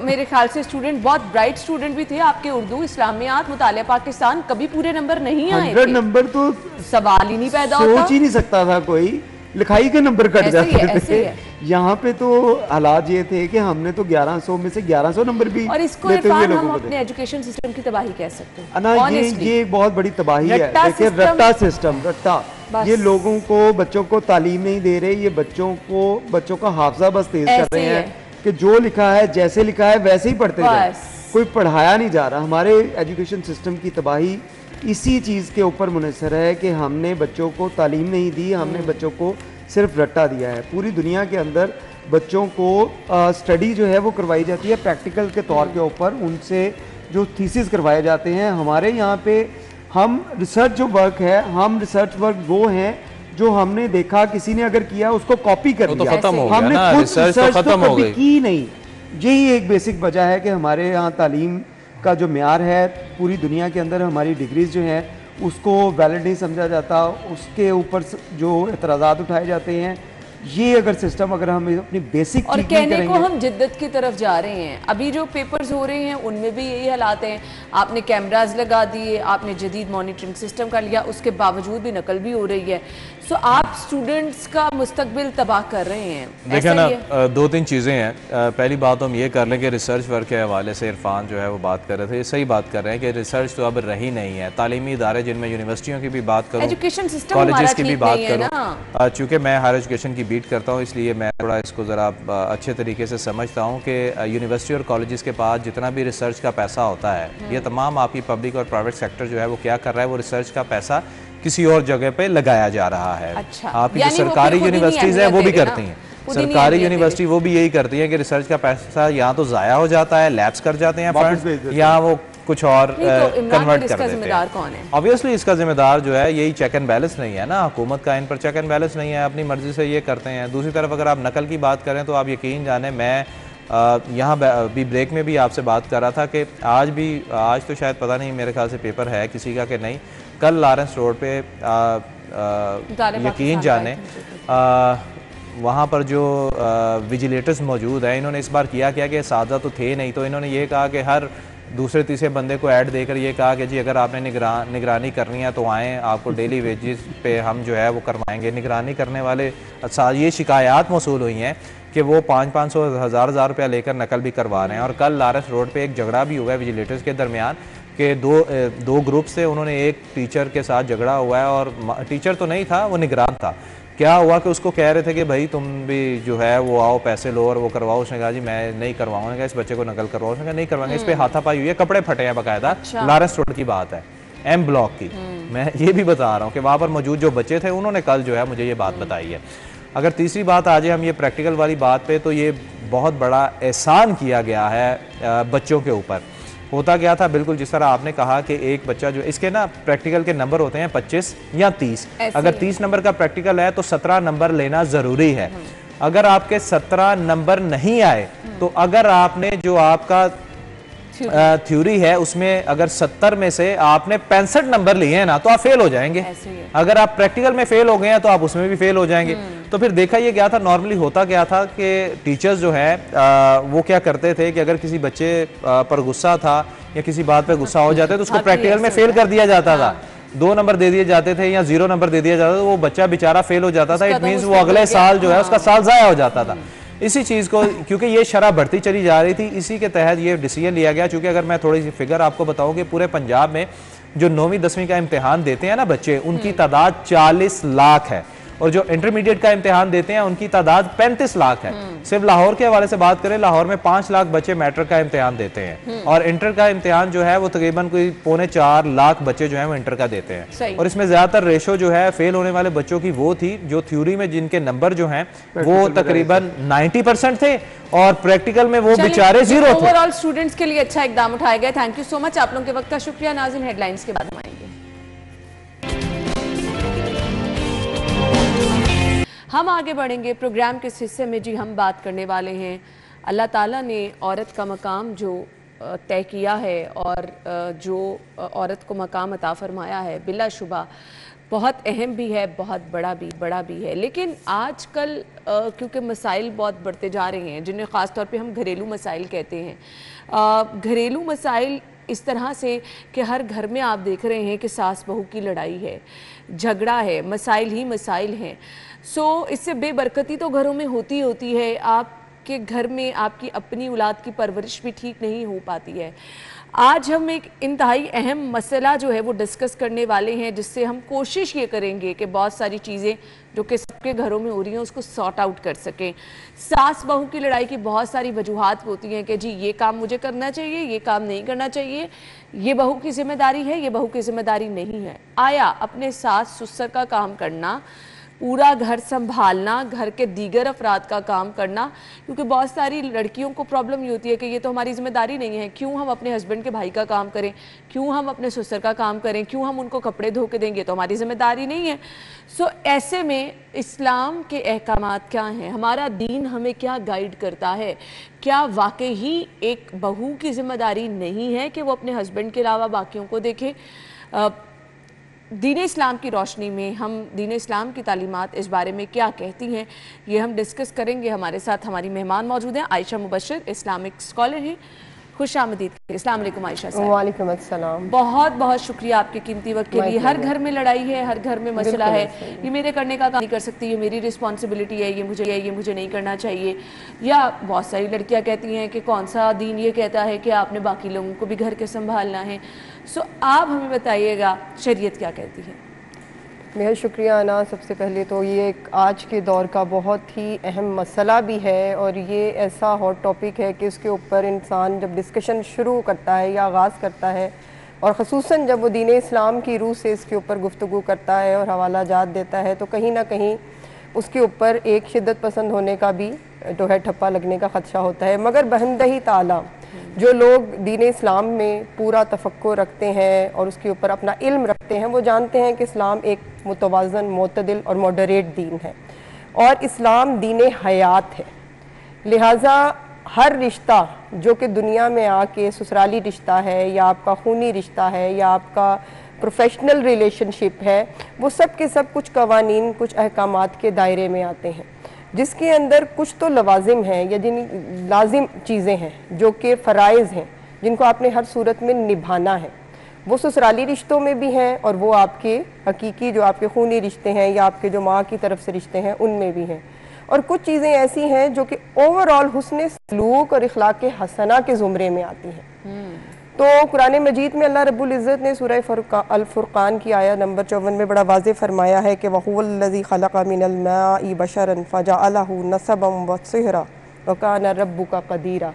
मेरे ख्याल से स्टूडेंट, बहुत ब्राइट स्टूडेंट भी थे आपके, उर्दू, इस्लामियात, मुतालिया पाकिस्तान, कभी पूरे नंबर नहीं आए थे। 100 नंबर तो सवाल ही नहीं पैदा होता, सोच ही नहीं सकता था कोई, लिखाई के नंबर कट जाते थे। यहाँ पे तो हालात ये थे कि हमने तो 1100 में से 1100 नंबर भी, और इसको इरफान हम अपने एजुकेशन सिस्टम की तबाही कह सकते हैं ना। ये बहुत बड़ी तबाही है। देखिए रट्टा सिस्टम, ये लोगों को, बच्चों को तालीम नहीं दे रहे, ये बच्चों का हाफजा बस तेज कर रहे हैं कि जो लिखा है जैसे लिखा है वैसे ही पढ़ते जाए, कोई पढ़ाया नहीं जा रहा। हमारे एजुकेशन सिस्टम की तबाही इसी चीज़ के ऊपर मुनहसर है कि हमने बच्चों को तालीम नहीं दी, हमने बच्चों को सिर्फ रट्टा दिया है। पूरी दुनिया के अंदर बच्चों को स्टडी जो है वो करवाई जाती है प्रैक्टिकल के तौर के ऊपर, उनसे जो थीसिस करवाए जाते हैं। हमारे यहाँ पे हम रिसर्च जो वर्क है, हम रिसर्च वर्क वो हैं जो हमने देखा किसी ने अगर किया उसको कॉपी कर तो लिया, खत्म हो गया हमने ना, खुद रिसर्च रिसर्च तो खत्म हो कभी गई की नहीं। यही एक बेसिक वजह है कि हमारे यहाँ तालीम का जो म्यार है, पूरी दुनिया के अंदर हमारी डिग्रीज जो हैं उसको वैलिड नहीं समझा जाता, उसके ऊपर जो एतराज़ात उठाए जाते हैं। ये अगर सिस्टम अगर हम अपनी बेसिक और कहने को हम जिद्दत की तरफ जा रहे हैं। अभी जो पेपर्स हो रहे हैं उनमें भी यही हालात हैं, आपने कैमराज लगा दिए, आपने जदीद मॉनिटरिंग सिस्टम कर लिया, उसके बावजूद भी नकल भी हो रही है। सो आप स्टूडेंट्स का मुस्तकबिल तबाह कर रहे हैं। देखिए ना, दो तीन चीज़ें हैं। पहली बात हम ये कर लें कि रिसर्च वर्क के हवाले से इरफान जो है वो बात कर रहे थे, सही बात कर रहे हैं कि रिसर्च तो अब रही नहीं है। तालीमी इदारे जिनमें यूनिवर्सिटियों की भी बात करूँ, एजुकेशन सिस्टम कॉलेजेस की भी बात करूँ, चूँकि मैं हायर एजुकेशन की बीट करता हूँ इसलिए मैं थोड़ा इसको ज़रा अच्छे तरीके से समझता हूँ कि यूनिवर्सिटी और कॉलेजेस के पास जितना भी रिसर्च का पैसा होता है, ये तमाम आपकी पब्लिक और प्राइवेट सेक्टर जो है वो क्या कर रहा है, वो रिसर्च का पैसा किसी और जगह पे लगाया जा रहा है। अच्छा, आपकी जो सरकारी यूनिवर्सिटीज़ हैं वो भी करती हैं, सरकारी यूनिवर्सिटी वो भी यही करती है कि रिसर्च का पैसा यहाँ तो ज़ाया हो जाता है, लैब्स कर जाते हैं फंड्स, यहाँ वो कुछ और कन्वर्ट कर देते हैं। ऑब्वियसली इसका जिम्मेदार जो है यही चेक एंड बैलेंस नहीं है ना, हुकूमत का इन पर चेक एंड बैलेंस नहीं है, अपनी मर्जी से ये करते हैं। दूसरी तरफ अगर आप नकल की बात करें तो आप यकीन जाने, मैं यहाँ भी ब्रेक में भी आपसे बात कर रहा था कि आज तो शायद पता नहीं, मेरे ख्याल से पेपर है किसी का कि नहीं, कल लॉरेंस रोड पे यकीन जाने वहाँ पर जो विजिलेटर्स मौजूद हैं, इन्होंने इस बार किया क्या कि सादा तो थे नहीं, तो इन्होंने ये कहा कि हर दूसरे तीसरे बंदे को ऐड देकर ये कहा कि जी अगर आपने निगरानी करनी है तो आएँ, आपको डेली वेजेस पे हम जो है वो करवाएंगे। निगरानी करने वाले अच्छा, ये शिकायत मौसूल हुई हैं कि वो 500 हज़ार रुपया लेकर नकल भी करवा रहे हैं। और कल लॉरेंस रोड पे एक झगड़ा भी हुआ है विजिलेटर्स के दरमियान कि दो ग्रुप से उन्होंने एक टीचर के साथ झगड़ा हुआ है, और टीचर तो नहीं था, वो निगरान था। क्या हुआ कि उसको कह रहे थे कि भाई तुम भी जो है वो आओ पैसे लो और वो करवाओ। उसने कहा जी मैं नहीं करवाऊंगा, इस बच्चे को नकल करवाओ। उसने कहा नहीं करवाएंगे। इस पे हाथापाई हुई है, कपड़े फटे हैं बाकायदा। लॉरेंस रोड की बात है, एम ब्लॉक की। मैं ये भी बता रहा हूँ कि वहाँ पर मौजूद जो बच्चे थे उन्होंने कल जो है मुझे ये बात बताई है। अगर तीसरी बात आ जाए हम ये प्रैक्टिकल वाली बात पे, तो ये बहुत बड़ा एहसान किया गया है बच्चों के ऊपर। होता क्या था, बिल्कुल जिस तरह आपने कहा कि एक बच्चा जो इसके ना प्रैक्टिकल के नंबर होते हैं 25 या 30। अगर 30 नंबर का प्रैक्टिकल है तो 17 नंबर लेना ज़रूरी है। अगर आपके 17 नंबर नहीं आए तो अगर आपने जो आपका थ्योरी है उसमें अगर 70 में से आपने 65 नंबर लिए हैं ना तो आप फेल हो जाएंगे। अगर आप प्रैक्टिकल में फेल हो गए हैं तो आप उसमें भी फेल हो जाएंगे। तो फिर देखा ये गया था, नॉर्मली होता क्या था कि टीचर्स जो है वो क्या करते थे कि अगर किसी बच्चे पर गुस्सा था या किसी बात पे गुस्सा हो जाते तो उसको प्रैक्टिकल में फेल कर दिया जाता था। 2 नंबर दे दिए जाते थे या 0 नंबर दे दिया जाता था, तो वो बच्चा बेचारा फेल हो जाता था। इट मीन्स वो अगले साल जो है उसका साल ज़ाया हो जाता था। इसी चीज़ को, क्योंकि ये शरह बढ़ती चली जा रही थी, इसी के तहत ये डिसीजन लिया गया। चूँकि अगर मैं थोड़ी सी फिगर आपको बताऊं कि पूरे पंजाब में जो 9वीं 10वीं का इम्तिहान देते हैं ना बच्चे, उनकी तादाद 40 लाख है, और जो इंटरमीडिएट का इम्तिहान देते हैं उनकी तादाद 35 लाख है। सिर्फ लाहौर के हवाले से बात करें, लाहौर में 5 लाख बच्चे मैट्रिक का इम्तिहान देते हैं, और इंटर का इम्तिहान जो है वो तकरीबन कोई 3.25 लाख बच्चे जो है वो इंटर का देते हैं। और इसमें ज्यादातर रेशो जो है फेल होने वाले बच्चों की वो थी जो थ्योरी में जिनके नंबर जो हैं वो तकरीबन 90% थे, और प्रैक्टिकल में वो बेचारे 0 थे। ओवरऑल स्टूडेंट्स के लिए अच्छा इकदाम उठाया गया। थैंक यू सो मच, आप लोगों के वक्त का शुक्रिया। नाज़रीन, हेडलाइंस के बाद हम आएंगे। हम आगे बढ़ेंगे प्रोग्राम के इस हिस्से में। जी, हम बात करने वाले हैं अल्लाह ताला ने औरत का मकाम जो तय किया है और जो औरत को मकाम अता फरमाया है, बिलाशुबा बहुत अहम भी है, बहुत बड़ा भी है। लेकिन आजकल क्योंकि मसाइल बहुत बढ़ते जा रहे हैं, जिन्हें ख़ास तौर पे हम घरेलू मसाइल कहते हैं। घरेलू मसाइल इस तरह से कि हर घर में आप देख रहे हैं कि सास बहू की लड़ाई है, झगड़ा है, मसाइल ही मसाइल हैं। सो इससे बेबरकती तो घरों में होती है। आपके घर में आपकी अपनी औलाद की परवरिश भी ठीक नहीं हो पाती है। आज हम एक इंतहाई अहम मसला जो है वो डिस्कस करने वाले हैं, जिससे हम कोशिश ये करेंगे कि बहुत सारी चीज़ें जो कि सबके घरों में हो रही हैं उसको सॉर्ट आउट कर सकें। सास बहू की लड़ाई की बहुत सारी वजूहात होती हैं कि जी ये काम मुझे करना चाहिए, ये काम नहीं करना चाहिए, ये बहू की जिम्मेदारी है, ये बहू की जिम्मेदारी नहीं है। आया अपने सास ससुर का काम करना पूरा घर संभालना, घर के दीगर अफराद का काम करना, क्योंकि बहुत सारी लड़कियों को प्रॉब्लम ये होती है कि ये तो हमारी जिम्मेदारी नहीं है, क्यों हम अपने हस्बैंड के भाई का काम करें, क्यों हम अपने ससुर का काम करें, क्यों हम उनको कपड़े धो के देंगे, तो हमारी जिम्मेदारी नहीं है। सो ऐसे में इस्लाम के अहकामात क्या हैं, हमारा दीन हमें क्या गाइड करता है? क्या वाकई ही एक बहू की जिम्मेदारी नहीं है कि वो अपने हस्बैंड के अलावा बाकियों को देखे? दीन इस्लाम की रोशनी में हम दीन इस्लाम की तालीमात इस बारे में क्या कहती हैं, ये हम डिस्कस करेंगे। हमारे साथ हमारी मेहमान मौजूद हैं, आयशा मुबशर इस्लामिक स्कॉलर हैं। खुश आमदीद। अस्सलाम वालेकुम आयशा साहब। वालेकुम अस्सलाम। बहुत बहुत शुक्रिया आपके कीमती वक्त के लिए। हर घर में लड़ाई है, हर घर में मसला है, ये मेरे करने का काम नहीं कर सकती, ये मेरी रिस्पॉन्सिबिलिटी है, ये मुझे नहीं करना चाहिए। या बहुत सारी लड़कियां कहती हैं कि कौन सा दीन ये कहता है कि आपने बाकी लोगों को भी घर के संभालना है। सो आप हमें बताइएगा शरीयत क्या कहती है? बेहद शुक्रिया अना। सबसे पहले तो ये एक आज के दौर का बहुत ही अहम मसला भी है और ये ऐसा हॉट टॉपिक है कि उसके ऊपर इंसान जब डिस्कशन शुरू करता है या आगाज़ करता है और ख़ुसूसन जब वो दीन इस्लाम की रूह से इसके ऊपर गुफ्तगू करता है और हवाला जात देता है, तो कहीं ना कहीं उसके ऊपर एक शिद्दत पसंद होने का भी जो है ठप्पा लगने का ख़दशा होता है। मगर बहमदही ताला जो लोग दीन इस्लाम में पूरा तफक्कुर रखते हैं और उसके ऊपर अपना इल्म रखते हैं, वो जानते हैं कि इस्लाम एक मुतवाज़न, मोतदिल और मॉडरेट दीन है और इस्लाम दीन हयात है। लिहाजा हर रिश्ता जो कि दुनिया में आके ससुराली रिश्ता है या आपका खूनी रिश्ता है या आपका प्रोफेशनल रिलेशनशिप है, वो सब के सब कुछ कवानीन, कुछ अहकामात के दायरे में आते हैं, जिसके अंदर कुछ तो लवाजिम हैं या जिन लाजिम चीज़ें हैं जो कि फ़राइज़ हैं जिनको आपने हर सूरत में निभाना है। वो ससुराली रिश्तों में भी हैं और वो आपके हकीकी जो आपके खूनी रिश्ते हैं या आपके जो माँ की तरफ से रिश्ते हैं उनमें भी हैं। और कुछ चीज़ें ऐसी हैं जो कि ओवरऑल हुस्न सलूक और इखलाक हसना के ज़ुमरे में आती हैं। तो कुरान मजीद में अल्लाह रब्बुल इज़्ज़त ने सूरह अल फुरक़ान की आयत नंबर 54 में बड़ा वाज़ेह फरमाया है कि वहुवल्लज़ी खलक़ मिनल माई बशरन फ़जअलहु नसबम व सिहरा व कान रब्बुका क़दीरा,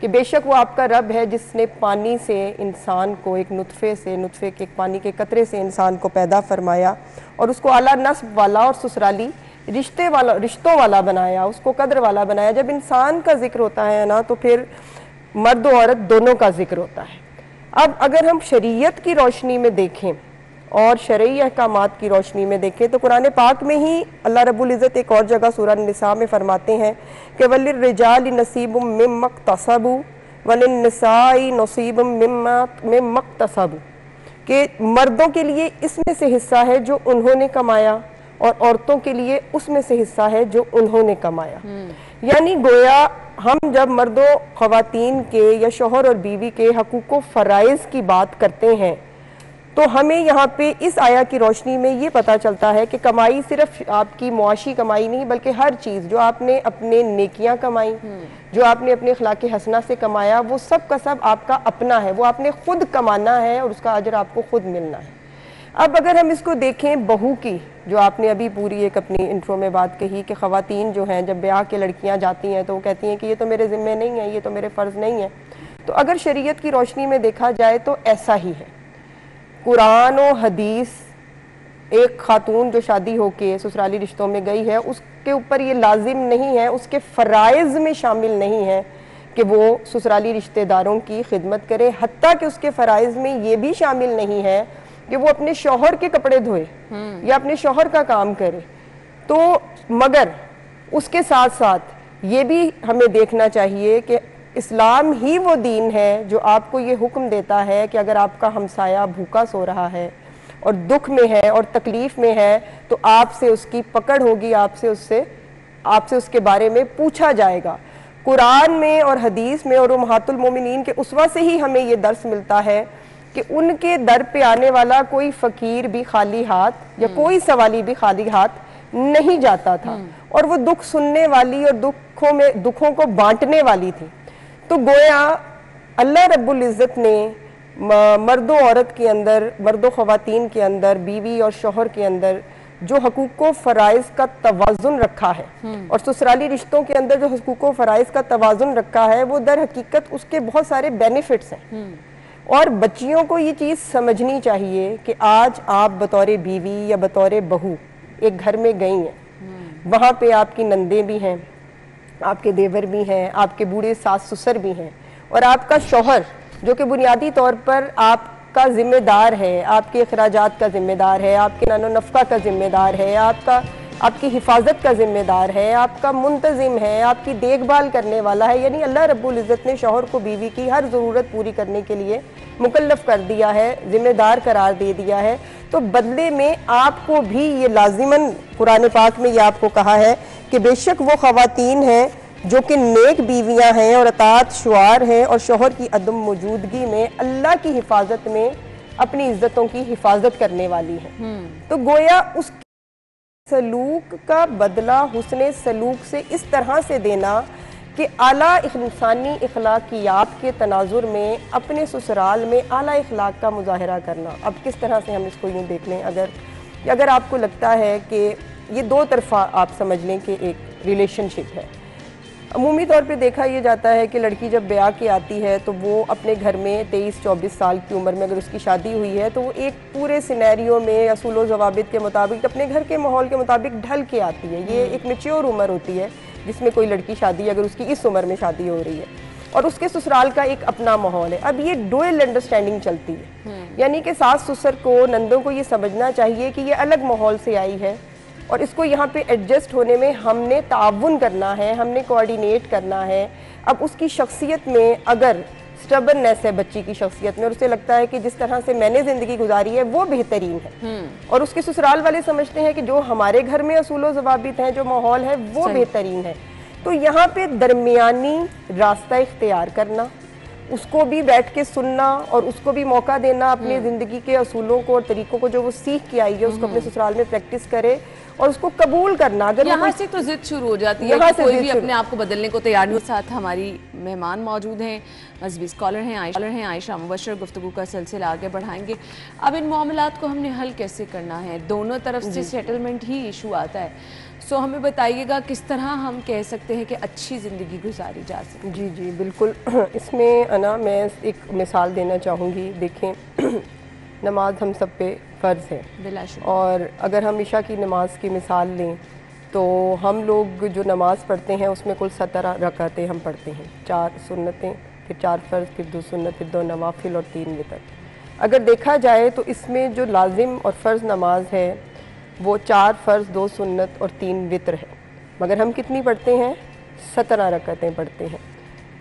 कि बेशक वो आपका रब है जिसने पानी से इंसान को, एक नुतफ़े के पानी के कतरे से इंसान को पैदा फरमाया और उसको आला नस्ब वाला और ससुराली रिश्तों वाला बनाया, उसको कदर वाला बनाया। जब इंसान का जिक्र होता है ना, तो फिर मर्द और औरत दोनों का जिक्र होता है। अब अगर हम शरीयत की रोशनी में देखें और शरई अहकामात की रोशनी में देखें तो कुरान पाक में ही अल्लाह रब्बुल इज़्ज़त एक और जगह सूरह निसा में फरमाते हैं कि वलिर्रिजालि नसीबुम मिम्मा इक्तसबू वलिन्निसाई नसीबुम मिम्मा इक्तसबू, कि मर्दों के लिए इसमें से हिस्सा है जो उन्होंने कमाया और औरतों के लिए उसमें से हिस्सा है जो उन्होंने कमाया। यानी गोया हम जब मर्दों ख़वातीन के या शोहर और बीवी के हकूक़ फ़राइज़ की बात करते हैं तो हमें यहाँ पे इस आया की रोशनी में ये पता चलता है कि कमाई सिर्फ आपकी मुआशी कमाई नहीं, बल्कि हर चीज़ जो आपने अपने नेकियां कमाई, जो आपने अपने अखलाक हसना से कमाया, वो सब का सब आपका अपना है, वो आपने खुद कमाना है और उसका अजर आपको खुद मिलना है। अब अगर हम इसको देखें बहू की, जो आपने अभी पूरी एक अपनी इंट्रो में बात कही कि ख़वातीन जो हैं जब ब्याह के लड़कियां जाती हैं तो वो कहती हैं कि ये तो मेरे ज़िम्मे नहीं है, ये तो मेरे फ़र्ज़ नहीं है। तो अगर शरीयत की रोशनी में देखा जाए तो ऐसा ही है। कुरान और हदीस, एक खातून जो शादी होके ससुराली रिश्तों में गई है उसके ऊपर ये लाजिम नहीं है, उसके फ़राइज़ में शामिल नहीं है कि वो ससुराली रिश्तेदारों की खिदमत करे, हत्ता कि उसके फ़राइज़ में ये भी शामिल नहीं है कि वो अपने शौहर के कपड़े धोए या अपने शौहर का काम करे। तो मगर उसके साथ साथ ये भी हमें देखना चाहिए कि इस्लाम ही वो दीन है जो आपको ये हुक्म देता है कि अगर आपका हमसाया भूखा सो रहा है और दुख में है और तकलीफ़ में है तो आपसे उसकी पकड़ होगी, आपसे उसके बारे में पूछा जाएगा। कुरान में और हदीस में और उम्महातुल मोमिनीन के उसवा से ही हमें ये दर्स मिलता है कि उनके दर पे आने वाला कोई फ़कीर भी खाली हाथ या कोई सवाली भी खाली हाथ नहीं जाता था और वो दुख सुनने वाली और दुखों को बांटने वाली थी। तो गोया अल्लाह रब्बुल इज़्ज़त ने मर्दों औरत के अंदर, मर्दों ख़वातीन के अंदर, बीवी और शौहर के अंदर जो हकूक़ फ़राइज़ का तवाज़ुन रखा है और ससुराली रिश्तों के अंदर जो हकूक़ फ़राइज़ का तवाज़ुन रखा है, वो दर हकीकत उसके बहुत सारे बेनिफिट्स हैं। और बच्चियों को ये चीज़ समझनी चाहिए कि आज आप बतौर बीवी या बतौर बहू एक घर में गई हैं, वहाँ पे आपकी नंदे भी हैं, आपके देवर भी हैं, आपके बूढ़े सास ससुर भी हैं, और आपका शौहर जो कि बुनियादी तौर पर आपका जिम्मेदार है, आपके अखराजात का जिम्मेदार है, आपके नानो नफ़का का जिम्मेदार है, आपकी हिफाजत का जिम्मेदार है, आपका मुंतजिम है, आपकी देखभाल करने वाला है। यानी अल्लाह रब्बुल इज़्ज़त ने शौहर को बीवी की हर ज़रूरत पूरी करने के लिए मुकल्लफ कर दिया है, जिम्मेदार करार दे दिया है। तो बदले में आपको भी ये लाजिमन कुरान पाक में ये आपको कहा है कि बेशक वो ख़वातीन हैं जो कि नेक बीवियां हैं और अतात शुआर हैं और शौहर की अदम मौजूदगी में अल्लाह की हिफाजत में अपनी इज्जतों की हिफाजत करने वाली हैं। तो गोया उस सलूक का बदला हुस्ने सलूक से इस तरह से देना कि आला इंसानी इखलाकियात के तनाजुर में अपने ससुराल में आला इखलाक का मुजाहरा करना। अब किस तरह से हम इसको यूँ देख लें, अगर आपको लगता है कि ये दो तरफा आप समझ लें कि एक रिलेशनशिप है। अमूमी तौर पे देखा ये जाता है कि लड़की जब ब्याह के आती है तो वो अपने घर में 23-24 साल की उम्र में अगर उसकी शादी हुई है तो वो एक पूरे सिनेरियो में असूल व ज़वाबित के मुताबिक अपने घर के माहौल के मुताबिक ढल के आती है। ये एक मैच्योर उम्र होती है जिसमें कोई लड़की शादी अगर उसकी इस उम्र में शादी हो रही है और उसके ससुराल का एक अपना माहौल है। अब ये डुअल अंडरस्टैंडिंग चलती है, यानी कि सास ससुर को, नंदों को ये समझना चाहिए कि ये अलग माहौल से आई है और इसको यहाँ पे एडजस्ट होने में हमने ताउन करना है, हमने कोऑर्डिनेट करना है। अब उसकी शख्सियत में अगर स्टबरनेस है बच्ची की शख्सियत में और उसे लगता है कि जिस तरह से मैंने ज़िंदगी गुजारी है वो बेहतरीन है और उसके ससुराल वाले समझते हैं कि जो हमारे घर में असूल व ज़वाबित हैं, जो माहौल है वो बेहतरीन है, तो यहाँ पे दरमियानी रास्ता इख्तियार करना, उसको भी बैठ के सुनना और उसको भी मौका देना अपनी ज़िंदगी के असूलों को और तरीकों को जो वो सीख के आई है उसको अपने ससुराल में प्रैक्टिस करे और उसको कबूल करना। अगर यहाँ से तो जिद शुरू हो जाती है कि कोई भी अपने आप को बदलने को तैयार नहीं। साथ हमारी मेहमान मौजूद हैं, मज़हबी स्कॉलर हैं आयशा मुबशर। गुफ्तगू का सिलसिला आगे बढ़ाएंगे। अब इन मामलात को हमने हल कैसे करना है, दोनों तरफ से सेटलमेंट ही इशू आता है। सो हमें बताइएगा किस तरह हम कह सकते हैं कि अच्छी ज़िंदगी गुजारी जा सके। जी जी बिल्कुल। इसमें ना मैं एक मिसाल देना चाहूँगी। देखें, नमाज हम सब पे फ़र्ज़ है और अगर हम इशा की नमाज की मिसाल लें तो हम लोग जो नमाज़ पढ़ते हैं उसमें कुल 17 रकातें हम पढ़ते हैं, 4 सुन्नतें, फिर 4 फ़र्ज़, फिर 2 सुन्नत, फिर 2 नवाफिल और 3 वितर। अगर देखा जाए तो इसमें जो लाजिम और फ़र्ज़ नमाज है वो 4 फ़र्ज़, 2 सुन्नत और 3 वितर है, मगर हम कितनी पढ़ते हैं? 17 रकातें पढ़ते हैं।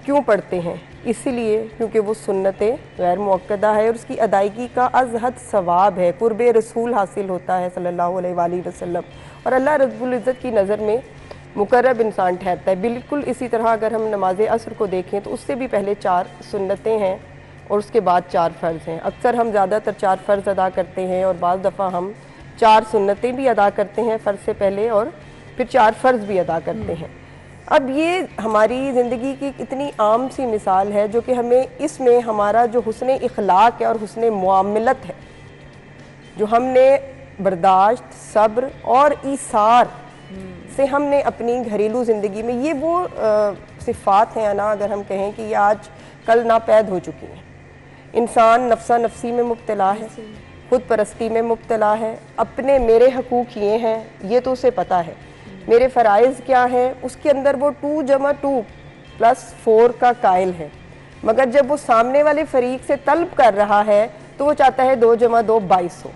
क्यों पढ़ते हैं? इसीलिए क्योंकि वो सुन्नतें गैर मुअक्कदा है और उसकी अदायगी का अज़हद सवाब है, कुर्बे रसूल हासिल होता है सल्लल्लाहु अलैहि वसल्लम और अल्लाह रब्बुल इज़्ज़त की नज़र में मुकर्रब इंसान ठहरता है। बिल्कुल इसी तरह अगर हम नमाज असर को देखें तो उससे भी पहले 4 सुन्नतें हैं और उसके बाद 4 फ़र्ज़ हैं। अक्सर हम ज़्यादातर 4 फ़र्ज़ अदा करते हैं और बाज़ दफ़ा हम 4 सुन्नतें भी अदा करते हैं फ़र्ज़ से पहले और फिर 4 फ़र्ज़ भी अदा करते हैं। अब ये हमारी ज़िंदगी की इतनी आम सी मिसाल है जो कि हमें इसमें हमारा जो हुस्ने इखलाक है और हुस्ने मुआमलत है, जो हमने बर्दाश्त, सब्र और ईसार से हमने अपनी घरेलू ज़िंदगी में, ये वो सिफ़ात हैं ना, अगर हम कहें कि ये आज कल नापैद हो चुकी हैं। इंसान नफ्सा नफ्सी में मुब्तला है, खुद परस्ती में मुब्तला है, अपने मेरे हकूक़ ये हैं ये तो उसे पता है, मेरे फ़राइज़ क्या हैं उसके अंदर वो 2 + 2 + 4 का कायल है, मगर जब वो सामने वाले फरीक से तलब कर रहा है तो वो चाहता है 2 + 2 22 हो।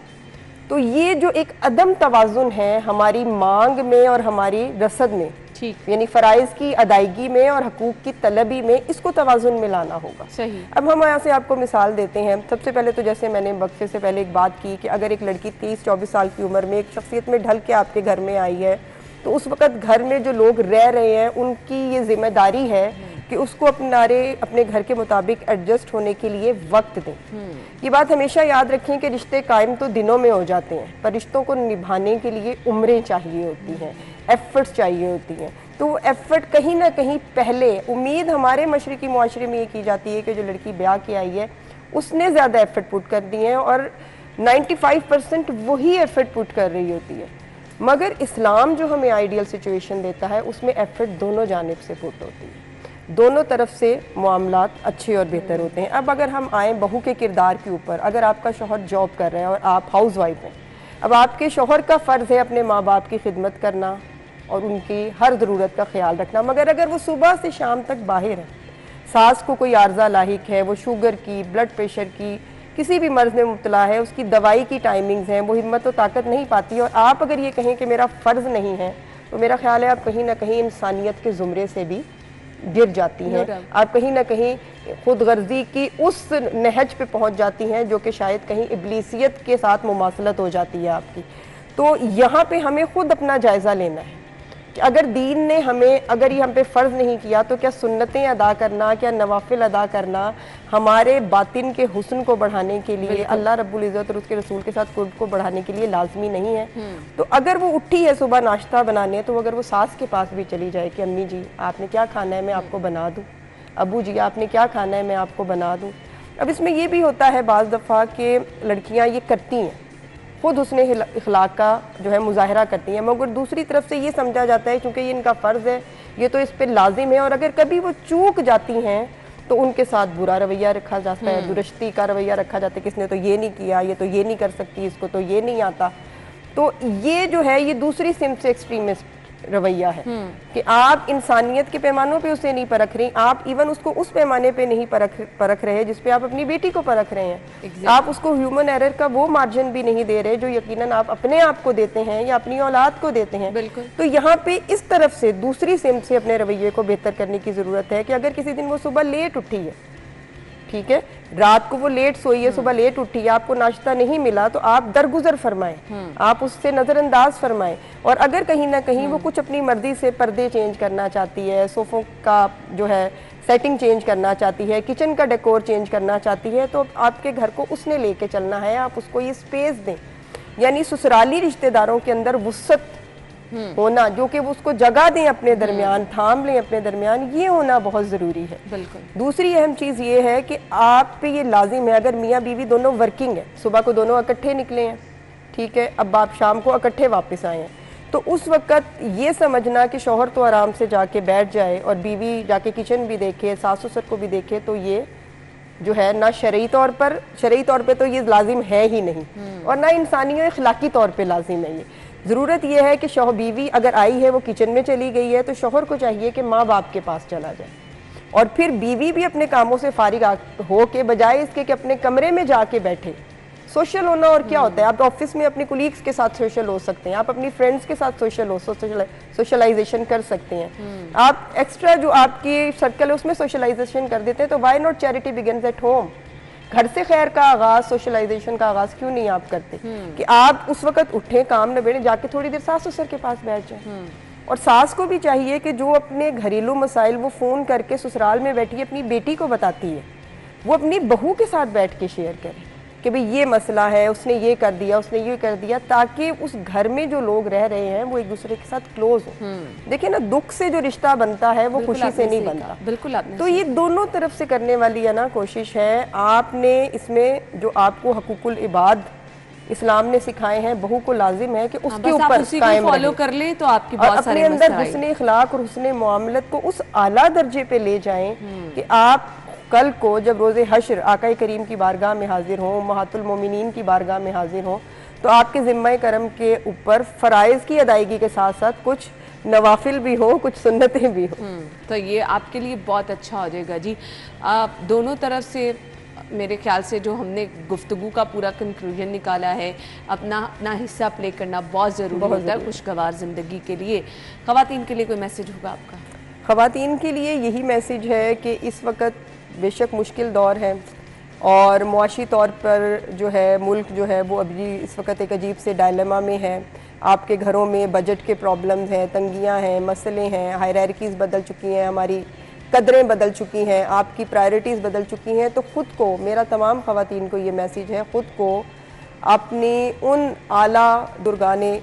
तो ये जो एक अदम तवाज़ुन है हमारी मांग में और हमारी रसद में, ठीक, यानी फ़राइज़ की अदायगी में और हकूक़ की तलबी में, इसको तवाज़ुन में लाना होगा। सही। अब हम यहाँ से आपको मिसाल देते हैं। सबसे पहले तो जैसे मैंने वक्फे से पहले एक बात की कि अगर एक लड़की 23-24 साल की उम्र में एक शख्सियत में ढल के आपके घर में आई है तो उस वक़्त घर में जो लोग रह रहे हैं उनकी ये ज़िम्मेदारी है कि उसको अपने घर के मुताबिक एडजस्ट होने के लिए वक्त दें। ये बात हमेशा याद रखें कि रिश्ते कायम तो दिनों में हो जाते हैं, पर रिश्तों को निभाने के लिए उम्रें चाहिए होती हैं, एफ़र्ट्स चाहिए होती हैं। तो वो एफ़र्ट कहीं ना कहीं पहले, उम्मीद हमारे मशरकी मुआशरे में ये की जाती है कि जो लड़की ब्याह के आई है उसने ज़्यादा एफ़र्ट पुट कर दिए हैं और 95% वही एफ़र्ट पुट कर रही होती है, मगर इस्लाम जो हमें आइडियल सिचुएशन देता है उसमें एफ़र्ट दोनों जानिब से पुट होती है, दोनों तरफ से मामलात अच्छे और बेहतर होते हैं। अब अगर हम आएँ बहू के किरदार के ऊपर, अगर आपका शौहर जॉब कर रहे हैं और आप हाउस वाइफ हैं अब आपके शौहर का फ़र्ज़ है अपने माँ बाप की खिदमत करना और उनकी हर ज़रूरत का ख्याल रखना, मगर अगर वो सुबह से शाम तक बाहर है, सास को कोई आर्जा लाहिक है, वो शुगर की, ब्लड प्रेशर की, किसी भी मर्ज़ में मुब्तला है, उसकी दवाई की टाइमिंग्स हैं, वो हिम्मत व ताकत नहीं पाती, और आप अगर ये कहें कि मेरा फ़र्ज़ नहीं है, तो मेरा ख्याल है आप कहीं ना कहीं इंसानियत के ज़ुमरे से भी गिर जाती हैं। आप कहीं ना कहीं खुद गर्जी की उस नहज पे पहुंच जाती हैं जो कि शायद कहीं इब्लीसियत के साथ मुमासलत हो जाती है आपकी। तो यहाँ पे हमें खुद अपना जायज़ा लेना है कि अगर दीन ने हमें, अगर ये हम पे फ़र्ज़ नहीं किया, तो क्या सुन्नतें अदा करना, क्या नवाफिल अदा करना हमारे बातिन के हुस्न को बढ़ाने के लिए, अल्लाह रब्बुल इज़्ज़त और उसके रसूल के साथ कुर्ब को बढ़ाने के लिए लाजमी नहीं है। तो अगर वो उठी है सुबह नाश्ता बनाने, तो अगर वो सास के पास भी चली जाए कि अम्मी जी आपने क्या खाना है, मैं आपको बना दूँ, अबू जी आपने क्या खाना है, मैं आपको बना दूँ। अब इसमें ये भी होता है बाज़ दफ़ा कि लड़कियाँ ये करती हैं, खुद उसने इखलाक का जो है मुजाहरा करती हैं, मगर दूसरी तरफ से ये समझा जाता है क्योंकि ये इनका फ़र्ज़ है, ये तो इस पर लाजिम है, और अगर कभी वो चूक जाती हैं तो उनके साथ बुरा रवैया रखा जाता है, दुरुस्ती का रवैया रखा जाता है कि इसने तो ये नहीं किया, ये तो ये नहीं कर सकती, इसको तो ये नहीं आता। तो ये जो है ये दूसरी सिम्त से एक्सट्रीमिस्ट रवैया है कि आप इंसानियत के पैमानों पे उसे नहीं परख रही, आप इवन उसको उस पैमाने पे नहीं परख रहे जिसपे आप अपनी बेटी को परख रहे हैं। आप उसको ह्यूमन एरर का वो मार्जिन भी नहीं दे रहे जो यकीनन आप अपने आप को देते हैं या अपनी औलाद को देते हैं। तो यहाँ पे इस तरफ से दूसरी सिम्त से अपने रवैये को बेहतर करने की ज़रूरत है कि अगर किसी दिन वो सुबह लेट उठी है, ठीक है, रात को वो लेट सोई है, सुबह लेट उठी है, आपको नाश्ता नहीं मिला, तो आप दरगुजर फरमाएं, आप उससे नज़रअंदाज फरमाएं। और अगर कहीं ना कहीं वो कुछ अपनी मर्जी से पर्दे चेंज करना चाहती है, सोफ़ों का जो है सेटिंग चेंज करना चाहती है, किचन का डेकोर चेंज करना चाहती है, तो आपके घर को उसने लेके चलना है, आप उसको ये स्पेस दें। यानी ससुराली रिश्तेदारों के अंदर वुसअत होना, जो कि वो उसको जगह दें अपने दरमियान, थाम लें अपने दरमियान, ये होना बहुत ज़रूरी है। बिल्कुल। दूसरी अहम चीज़ ये है कि आप पे ये लाजिम है, अगर मियाँ बीवी दोनों वर्किंग है, सुबह को दोनों इकट्ठे निकले हैं, ठीक है, अब आप शाम को इकट्ठे वापस आए हैं, तो उस वक़्त ये समझना कि शौहर तो आराम से जाके बैठ जाए और बीवी जाके किचन भी देखे, सास ससुर को भी देखे, तो ये जो है ना शरई तौर पे तो ये लाजिम है ही नहीं, और ना इंसानी और इखलाकी तौर पे लाजिम है। ये ज़रूरत यह है कि शौहर बीवी अगर आई है, वो किचन में चली गई है, तो शौहर को चाहिए कि माँ बाप के पास चला जाए, और फिर बीवी भी अपने कामों से फारिग हो के, बजाय इसके कि अपने कमरे में जाके बैठे। सोशल होना और क्या होता है, आप ऑफिस में अपने कुलीग्स के साथ सोशल हो सकते हैं, आप अपनी फ्रेंड्स के साथ सोशलाइजेशन कर सकते हैं, आप एक्स्ट्रा जो आपकी सर्कल है उसमें सोशलाइजेशन कर देते हैं। तो why not charity begins at home, घर से खैर का आगाज, सोशलाइजेशन का आगाज क्यों नहीं आप करते कि आप उस वक्त उठें, काम न बैठे, जाके थोड़ी देर सास ससुर के पास बैठ जाएं। और सास को भी चाहिए कि जो अपने घरेलू मसाइल वो फ़ोन करके ससुराल में बैठी अपनी बेटी को बताती है, वो अपनी बहू के साथ बैठ के शेयर करे कि भाई ये मसला है, उसने ये कर दिया, उसने ये कर दिया, ताकि उस घर में जो लोग रह रहे हैं वो एक दूसरे के साथ क्लोज हो। देखिए ना, दुख से जो रिश्ता बनता है वो खुशी से नहीं बनता। बिल्कुल आपने तो ये दोनों तरफ से करने वाली है ना कोशिश है। आपने इसमें जो आपको हकूकुल इबाद इस्लाम ने सिखाए हैं, बहू को लाजिम है कि उसके ऊपर कायम फॉलो कर ले, तो आपकी बहुत सारे अपने अंदर हुस्न इखलाक और हुस्न मुआमलत को उस आला दर्जे पे ले जाएं कि आप कल को जब रोज़े हश्र आका करीम की बारगाह में हाजिर हों, उम्महातुल मोमिनीन की बारगाह में हाजिर हों, तो आपके ज़िम्मा करम के ऊपर फ़राइज़ की अदायगी के साथ साथ कुछ नवाफिल भी हो, कुछ सुन्नतें भी हो। तो ये आपके लिए बहुत अच्छा हो जाएगा जी। आप दोनों तरफ से मेरे ख्याल से जो हमने गुफ्तगू का पूरा कंक्लूजन निकाला है, अपना हिस्सा प्ले करना बहुत ज़रूरी होता है खुशगवार ज़िंदगी के लिए। ख़वातीन के लिए कोई मैसेज होगा आपका? ख़वातीन के लिए यही मैसेज है कि इस वक्त बेशक मुश्किल दौर है और मुआशी तौर पर जो है मुल्क जो है वो अभी इस वक्त एक अजीब से डायलेमा में है। आपके घरों में बजट के प्रॉब्लम्स हैं, तंगियां हैं, मसले हैं, हायरार्कीज़ बदल चुकी हैं, हमारी कदरें बदल चुकी हैं, आपकी प्रायोरिटीज़ बदल चुकी हैं। तो ख़ुद को, मेरा तमाम ख़वातीन को ये मैसेज है, ख़ुद को अपनी उन आला दुर्गाने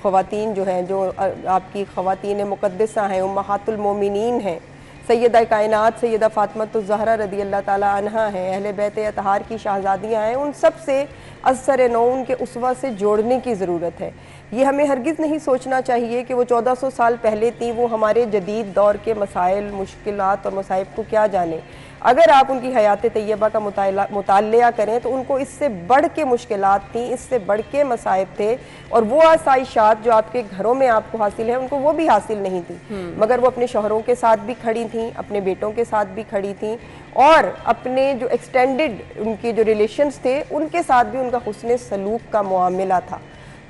ख़वातीन जो हैं, जो आपकी ख़वातीन मुक़द्दसा हैं, उम्महातुल मोमिनीन हैं, सैयदा कायनात सैयदा फ़ातिमा ज़हरा रदी अल्लाह ताला अन्हा हैं, अहले बैत अतहार की शहज़ादियाँ हैं, उन सब से असर नौ उनके उसवा से जोड़ने की ज़रूरत है। ये हमें हरगिज़ नहीं सोचना चाहिए कि वो 1400 साल पहले थी, वो हमारे जदीद दौर के मसाइल, मुश्किलात और मसाइब को क्या जाने। अगर आप उनकी हयात तैयबा का मुतालिया करें तो उनको इससे बढ़ के मुश्किलात थी, इससे बढ़ के मसाइब थे, और वो आसाइशात जो आपके घरों में आपको हासिल है उनको वो भी हासिल नहीं थी, मगर वो अपने शोहरों के साथ भी खड़ी थी, अपने बेटों के साथ भी खड़ी थी, और अपने जो एक्सटेंडेड उनके जो रिलेशंस थे उनके साथ भी उनका हुस्न सलूक का मुआमला था।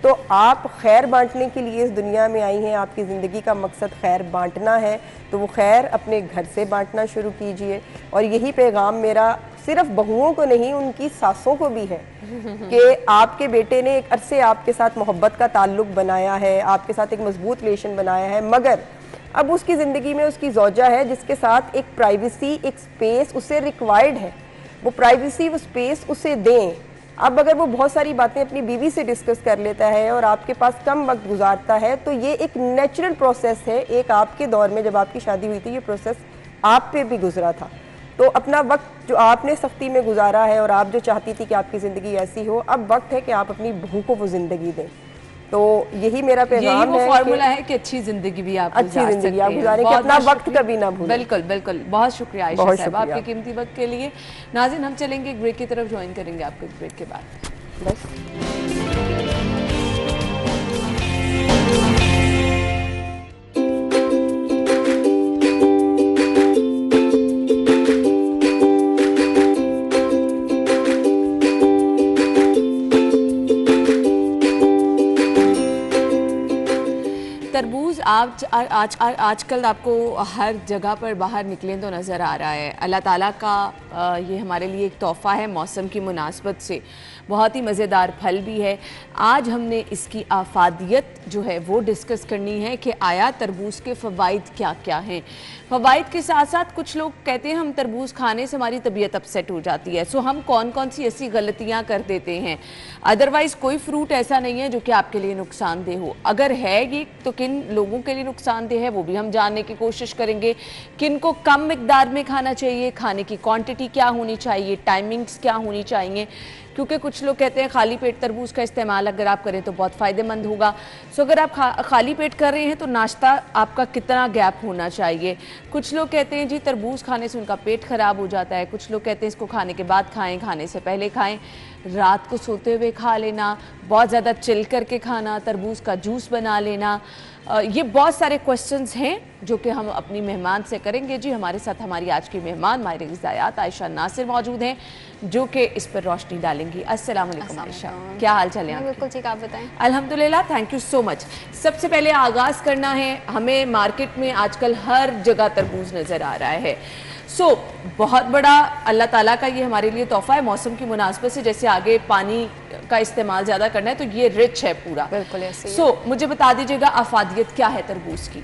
तो आप खैर बांटने के लिए इस दुनिया में आई हैं, आपकी ज़िंदगी का मकसद खैर बांटना है, तो वो खैर अपने घर से बांटना शुरू कीजिए। और यही पैगाम मेरा सिर्फ बहुओं को नहीं, उनकी सासों को भी है कि आपके बेटे ने एक अरसे आपके साथ मोहब्बत का ताल्लुक़ बनाया है, आपके साथ एक मजबूत रिलेशन बनाया है, मगर अब उसकी ज़िंदगी में उसकी ज़ौजा है जिसके साथ एक प्राइवेसी, एक स्पेस उसे रिक्वायर्ड है। वो प्राइवेसी, वो स्पेस उसे दें। अब अगर वो बहुत सारी बातें अपनी बीवी से डिस्कस कर लेता है और आपके पास कम वक्त गुजारता है, तो ये एक नेचुरल प्रोसेस है। एक आपके दौर में जब आपकी शादी हुई थी ये प्रोसेस आप पे भी गुजरा था। तो अपना वक्त जो आपने सख्ती में गुजारा है और आप जो चाहती थी कि आपकी ज़िंदगी ऐसी हो, अब वक्त है कि आप अपनी बहू को वो ज़िंदगी दें। तो यही मेरा पैगाम है, फॉर्मूला है कि अच्छी जिंदगी भी आप अच्छी जिंदगी आप गुजारें, कि अपना वक्त कभी ना भूलें। बिल्कुल बिल्कुल, बहुत शुक्रिया आयशा साहब आपके कीमती वक्त के लिए। नाज़रीन, हम चलेंगे एक ब्रेक की तरफ, ज्वाइन करेंगे आपको एक ब्रेक के बाद। बस तरबूज आजकल आपको हर जगह पर बाहर निकलें तो नज़र आ रहा है। अल्लाह ताला का ये हमारे लिए एक तोहफ़ा है, मौसम की मुनासबत से बहुत ही मज़ेदार फल भी है। आज हमने इसकी आफादियत जो है वो डिस्कस करनी है कि आया तरबूज के फ़वाइद क्या क्या हैं। फ़वाइद के साथ साथ कुछ लोग कहते हैं हम तरबूज खाने से हमारी तबीयत अपसेट हो जाती है, सो हम कौन कौन सी ऐसी गलतियां कर देते हैं। अदरवाइज़ कोई फ्रूट ऐसा नहीं है जो कि आपके लिए नुकसानदेह हो, अगर है ये तो किन लोगों के लिए नुकसानदेह है वो भी हम जानने की कोशिश करेंगे। किन को कम मिकदार में खाना चाहिए, खाने की क्वांटिटी क्या होनी चाहिए, टाइमिंग्स क्या होनी चाहिए, क्योंकि कुछ लोग कहते हैं खाली पेट तरबूज का इस्तेमाल अगर आप करें तो बहुत फ़ायदेमंद होगा। सो अगर आप खाली पेट कर रहे हैं तो नाश्ता आपका कितना गैप होना चाहिए। कुछ लोग कहते हैं जी तरबूज खाने से उनका पेट ख़राब हो जाता है, कुछ लोग कहते हैं इसको खाने के बाद खाएं, खाने से पहले खाएं, रात को सोते हुए खा लेना, बहुत ज़्यादा चिल करके खाना, तरबूज का जूस बना लेना। ये बहुत सारे क्वेश्चंस हैं जो कि हम अपनी मेहमान से करेंगे। जी हमारे साथ हमारी आज की मेहमान माहिर ग़िज़ायात आयशा नासिर मौजूद हैं जो कि इस पर रोशनी डालेंगी। अस्सलाम वालेकुम आयशा, क्या हाल चाल है? बिल्कुल ठीक, आप बताएं। अल्हम्दुलिल्लाह, थैंक यू सो मच। सबसे पहले आगाज़ करना है, हमें मार्केट में आजकल हर जगह तरबूज नज़र आ रहा है। सो बहुत बड़ा अल्लाह ताला का ये हमारे लिए तोहफ़ा है, मौसम की मुनासबत से जैसे आगे पानी का इस्तेमाल ज़्यादा करना है तो ये रिच है पूरा। बिल्कुल ऐसे। सो मुझे बता दीजिएगा अफादियत क्या है तरबूज की?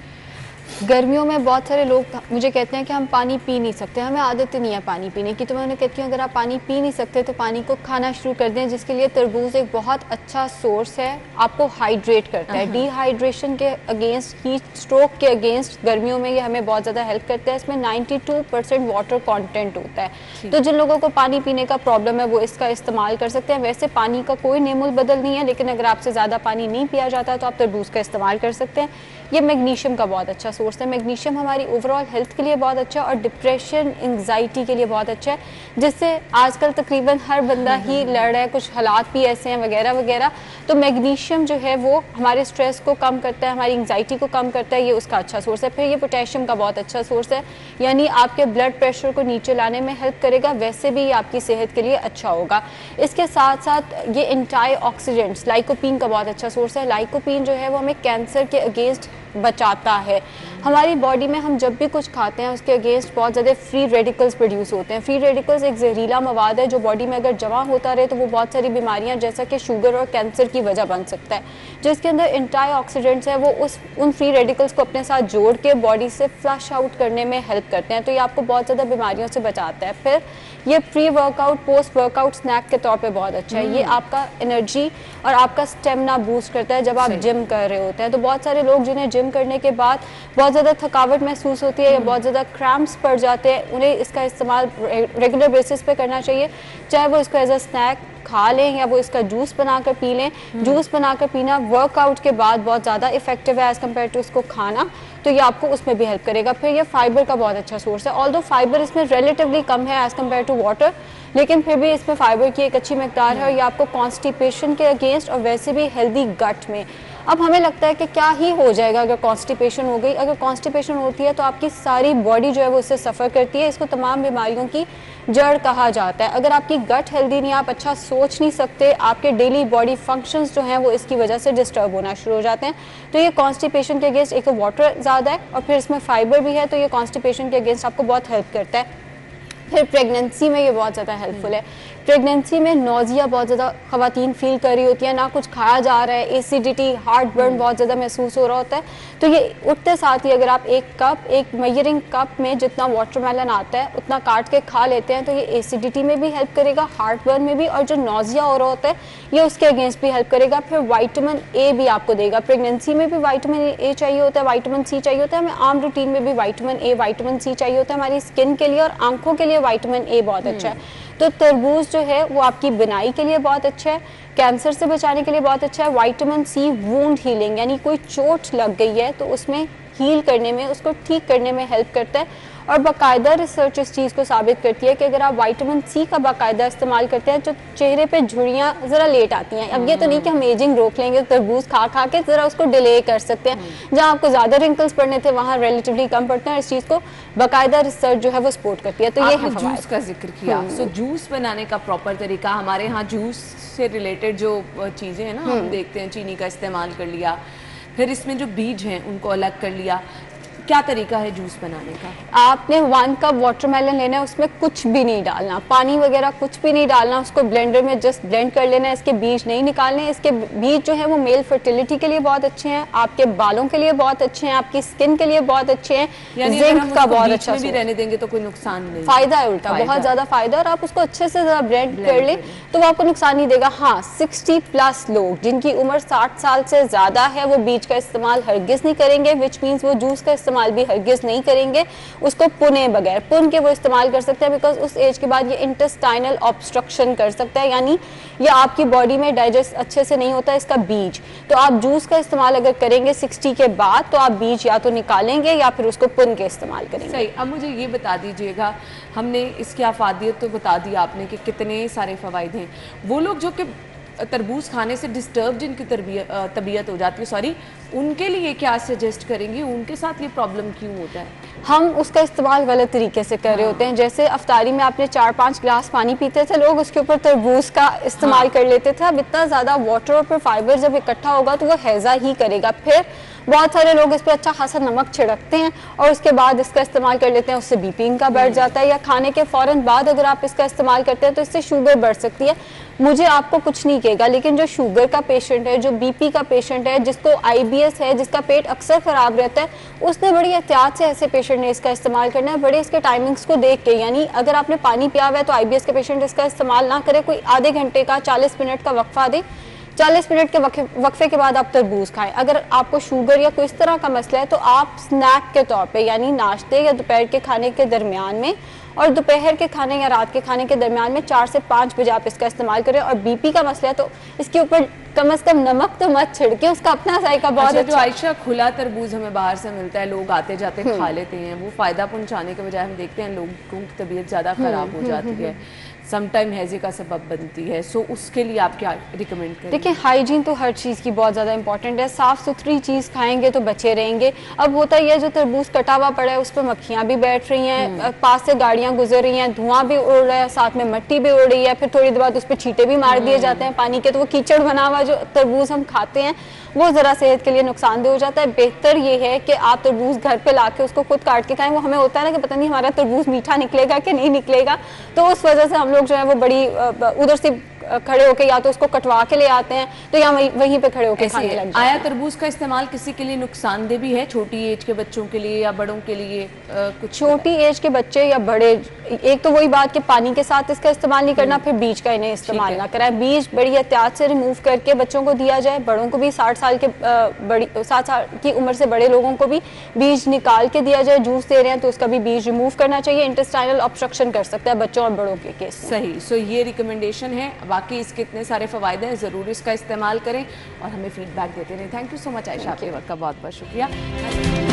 गर्मियों में बहुत सारे लोग मुझे कहते हैं कि हम पानी पी नहीं सकते, हमें आदत ही नहीं है पानी पीने की, तो मैं उन्हें कहती हूँ अगर आप पानी पी नहीं सकते तो पानी को खाना शुरू कर दें, जिसके लिए तरबूज एक बहुत अच्छा सोर्स है, आपको हाइड्रेट करता है, डिहाइड्रेशन के अगेंस्ट, हीट स्ट्रोक के अगेंस्ट गर्मियों में ये हमें बहुत ज़्यादा हेल्प करता है। इसमें 92% वाटर कॉन्टेंट होता है, तो जिन लोगों को पानी पीने का प्रॉब्लम है वो इसका इस्तेमाल कर सकते हैं। वैसे पानी का कोई नेमुल बदल नहीं है, लेकिन अगर आपसे ज़्यादा पानी नहीं पिया जाता तो आप तरबूज का इस्तेमाल कर सकते हैं। ये मैग्नीशियम का बहुत अच्छा सोर्स है, मैग्नीशियम हमारी ओवरऑल हेल्थ के लिए बहुत अच्छा है और डिप्रेशन, एंग्जाइटी के लिए बहुत अच्छा है, जिससे आजकल तकरीबन हर बंदा ही लड़ रहा है, कुछ हालात भी ऐसे हैं वगैरह वगैरह। तो मैग्नीशियम जो है वो हमारे स्ट्रेस को कम करता है, हमारी एंग्जाइटी को कम करता है, ये उसका अच्छा सोर्स है। फिर ये पोटेशियम का बहुत अच्छा सोर्स है, यानी आपके ब्लड प्रेशर को नीचे लाने में हेल्प करेगा, वैसे भी ये आपकी सेहत के लिए अच्छा होगा। इसके साथ साथ ये एंटी ऑक्सीडेंट्स, लाइकोपीन का बहुत अच्छा सोर्स है। लाइकोपीन जो है वो हमें कैंसर के अगेंस्ट बचाता है। हमारी बॉडी में हम जब भी कुछ खाते हैं उसके अगेंस्ट बहुत ज़्यादा फ्री रेडिकल्स प्रोड्यूस होते हैं। फ्री रेडिकल्स एक जहरीला मवाद है जो बॉडी में अगर जमा होता रहे तो वो बहुत सारी बीमारियां जैसा कि शुगर और कैंसर की वजह बन सकता है। जो इसके अंदर एंटीऑक्सीडेंट्स है वो उन फ्री रेडिकल्स को अपने साथ जोड़ के बॉडी से फ्लश आउट करने में हेल्प करते हैं, तो ये आपको बहुत ज़्यादा बीमारियों से बचाता है। फिर ये pre workout, post workout snack के तौर पे बहुत अच्छा है। ये आपका एनर्जी और आपका स्टेमिना बूस्ट करता है जब आप जिम कर रहे होते हैं। तो बहुत सारे लोग जिन्हें जिम करने के बाद बहुत ज़्यादा थकावट महसूस होती है या बहुत ज़्यादा क्रैम्प्स पड़ जाते हैं, उन्हें इसका इस्तेमाल रेगुलर बेसिस पे करना चाहिए, चाहे वो इसको एज अ स्नैक खा लें या वो इसका जूस बनाकर पी लें। जूस बनाकर पीना वर्कआउट के बाद बहुत ज़्यादा इफेक्टिव है एज़ कम्पेयर टू इसको खाना, तो ये आपको उसमें भी हेल्प करेगा। फिर ये फाइबर का बहुत अच्छा सोर्स है, ऑल्दो फाइबर इसमें रिलेटिवली कम है एज़ कम्पेयर टू वाटर, लेकिन फिर भी इसमें फाइबर की एक अच्छी मकदार है और ये आपको कॉन्स्टिपेशन के अगेंस्ट और वैसे भी हेल्दी गट में। अब हमें लगता है कि क्या ही हो जाएगा अगर कॉन्स्टिपेशन हो गई। अगर कॉन्स्टिपेशन होती है तो आपकी सारी बॉडी जो है वो उससे सफ़र करती है। इसको तमाम बीमारियों की जड़ कहा जाता है। अगर आपकी गट हेल्दी नहीं, आप अच्छा सोच नहीं सकते, आपके डेली बॉडी फंक्शंस जो हैं वो इसकी वजह से डिस्टर्ब होना शुरू हो जाते हैं। तो ये कॉन्स्टिपेशन के अगेंस्ट, एक तो वाटर ज़्यादा है और फिर इसमें फाइबर भी है, तो ये कॉन्स्टिपेशन के अगेंस्ट आपको बहुत हेल्प करता है। फिर प्रेगनेंसी में ये बहुत ज़्यादा हेल्पफुल है। प्रेगनेंसी में नोजिया बहुत ज़्यादा ख़वातीन फील कर रही होती है, ना कुछ खाया जा रहा है, एसिडिटी, हार्ट बर्न बहुत ज़्यादा महसूस हो रहा होता है, तो ये उठते साथ ही अगर आप एक मेजरिंग कप में जितना वाटरमेलन आता है उतना काट के खा लेते हैं तो ये एसिडिटी में भी हेल्प करेगा, हार्ट बर्न में भी, और जो नोजिया हो रहा होता है ये उसके अगेंस्ट भी हेल्प करेगा। फिर विटामिन ए भी आपको देगा। प्रेगनेंसी में भी विटामिन ए चाहिए होता है, विटामिन सी चाहिए होता है, हमें आम रूटीन में भी विटामिन ए, विटामिन सी चाहिए होता है। हमारी स्किन के लिए और आंखों के लिए विटामिन ए बहुत अच्छा है। तो तरबूज जो है वो आपकी बिनाई के लिए बहुत अच्छा है, कैंसर से बचाने के लिए बहुत अच्छा है। विटामिन सी वूंड हीलिंग, यानी कोई चोट लग गई है तो उसमें हील करने में, उसको ठीक करने में हेल्प करता है। और बाकायदा रिसर्च इस चीज़ को साबित करती है कि अगर आप विटामिन सी का बाकायदा इस्तेमाल करते हैं तो चेहरे पे झुर्रियाँ ज़रा लेट आती हैं। अब ये तो नहीं कि हम एजिंग रोक लेंगे, तरबूज खा खा के ज़रा उसको डिले कर सकते हैं। जहाँ आपको ज़्यादा रिंकल्स पड़ने थे वहाँ रिलेटिवली कम पड़ते हैं। इस चीज़ को बाकायदा रिसर्च जो है वो सपोर्ट करती है। तो ये जूस का जिक्र किया, सो जूस बनाने का प्रॉपर तरीका, हमारे यहाँ जूस से रिलेटेड जो चीज़ें हैं ना, हम देखते हैं चीनी का इस्तेमाल कर लिया, फिर इसमें जो बीज हैं उनको अलग कर लिया, क्या तरीका है जूस बनाने का? आपने 1 कप वाटरमेलन लेना है, उसमें कुछ भी नहीं डालना, पानी वगैरह कुछ भी नहीं डालना, उसको ब्लेंडर में जस्ट ब्लेंड कर लेना है। इसके बीज नहीं निकालने। इसके बीज जो है वो मेल फर्टिलिटी के लिए बहुत अच्छे हैं, आपके बालों के लिए बहुत अच्छे हैं, आपकी स्किन के लिए बहुत अच्छे हैं, जिंक का बहुत अच्छा भी रहने देंगे तो कोई नुकसान नहीं, फायदा है, उल्टा बहुत ज्यादा फायदा। और आप उसको अच्छे से ब्लेंड कर ले तो वो आपको नुकसान नहीं देगा। हाँ, 60+ लोग जिनकी उम्र 60 साल से ज्यादा है वो बीज का इस्तेमाल हरगिज नहीं करेंगे, विच मीन्स वो जूस का इस्तेमाल भी हरगिज नहीं करेंगे। उसको पुने बगैर, पुन के वो इस्तेमाल कर सकते हैं, बिकॉज उस एज के बाद ये इंटेस्टाइनल ऑब्स्ट्रक्शन कर सकता है, यानी ये आपकी बॉडी में डाइजेस्ट अच्छे से नहीं होता इसका बीज। तो आप जूस का इस्तेमाल अगर करेंगे 60 के बाद तो आप बीज या तो निकालेंगे या फिर उसको पुन के इस्तेमाल करेंगे। सही। अब मुझे ये बता दीजिएगा, हमने इसकी अफादियत तो बता दी आपने कि कितने सारे फ़वाइद हैं, वो लोग जो कि तरबूज खाने से डिस्टर्ब जिनकी तबीयत हो जाती है, सॉरी, उनके लिए क्या सजेस्ट करेंगे? उनके साथ ये प्रॉब्लम क्यों होता है? हम उसका इस्तेमाल गलत तरीके से कर रहे होते हैं। जैसे अफ्तारी में आपने 4-5 गिलास पानी पीते थे लोग, उसके ऊपर तरबूज का इस्तेमाल कर लेते थे। अब इतना ज़्यादा वाटर और फिर फाइबर जब इकट्ठा होगा तो वो हैज़ा ही करेगा। फिर बहुत सारे लोग इस पर अच्छा खासा नमक छिड़कते हैं और उसके बाद इसका इस्तेमाल कर लेते हैं, उससे बीपी इनका बढ़ जाता है। या खाने के फ़ौरन बाद अगर आप इसका इस्तेमाल करते हैं तो इससे शुगर बढ़ सकती है। मुझे आपको कुछ नहीं कहेगा, लेकिन जो शुगर का पेशेंट है, जो बीपी का पेशेंट है, जिसको IBS है, जिसका पेट अक्सर ख़राब रहता है, उसने बड़ी एहतियात से ऐसे पेशेंट ने इसका इस्तेमाल करना है, बड़े इसके टाइमिंग्स को देख के। यानी अगर आपने पानी पिया हुआ है तो IBS के पेशेंट इसका इस्तेमाल ना करे, कोई आधे घंटे का 40 मिनट का वक्फा दे, 40 मिनट के वक्फे के बाद आप तरबूज खाएं। अगर आपको शुगर या कोई इस तरह का मसला है तो आप स्नैक के तौर पे, यानी नाश्ते या दोपहर के खाने के दरमियान में और दोपहर के खाने या रात के खाने के दरमियान में 4 से 5 बजे आप इसका इस्तेमाल करें। और बीपी का मसला है तो इसके ऊपर कम से कम नमक तो मत छिड़के, उसका अपना जायका बहुत अच्छा। जो आयशा खुला तरबूज हमें बाहर से मिलता है, लोग आते जाते खा लेते हैं, वो फ़ायदा पहुंचाने के बजाय हम देखते हैं लोगों की तबीयत ज़्यादा ख़राब हो जाती है, समटाइम हैज़े का सबब बनती है। सो उसके लिए आप क्या रिकमेंड करें? देखिए, हाइजीन तो हर चीज़ की बहुत ज़्यादा इंपॉर्टेंट है। साफ़ सुथरी चीज़ खाएंगे तो बचे रहेंगे। अब होता ही है जो तरबूज कटा हुआ पड़ा है उस पर मक्खियाँ भी बैठ रही हैं, पास से गाड़ियाँ गुजर रही हैं, धुआं भी उड़ रहा है, साथ में मिट्टी भी उड़ रही है, फिर थोड़ी देर बाद उस पर छींटे भी मार दिए जाते हैं पानी के, तो वो कीचड़ बना हुआ जो तरबूज हम खाते हैं वो ज़रा सेहत के लिए नुकसानदेह हो जाता है। बेहतर ये है कि आप तरबूज घर पे लाके उसको खुद काट के खाएं। वो हमें होता है ना कि पता नहीं हमारा तरबूज मीठा निकलेगा कि नहीं निकलेगा, तो उस वजह से हम लोग जो है वो बड़ी उधर से खड़े होके या तो उसको कटवा के ले आते हैं तो या वहीं पे खड़े होके खाने लग जाते हैं। आया तरबूज का इस्तेमाल किसी के लिए नुकसानदेह भी है, छोटी एज के बच्चों के लिए या बड़ों के लिए? कुछ छोटी एज के बच्चे या बड़े, एक तो वही बात कि पानी के साथ इसका इस्तेमाल नहीं करना, फिर बीज का इन्हें इस्तेमाल ना कराएं। बीज बड़ी एहतियात से रिमूव करके बच्चों को दिया जाए, बड़ों को भी 60 साल की उम्र से बड़े लोगों को भी बीज निकाल के दिया जाए। जूस दे रहे हैं तो उसका भी बीज रिमूव करना चाहिए, इंटेस्टाइनल ऑब्स्ट्रक्शन कर सकता है बच्चों और बड़ों के केस। सही। सो ये रिकमेंडेशन है। वाकई इसके इतने सारे फ़वायदे हैं, ज़रूर इसका इस्तेमाल करें और हमें फ़ीडबैक देते रहें। Thank you so much Ayesha, आपके वक्त का बहुत बहुत शुक्रिया।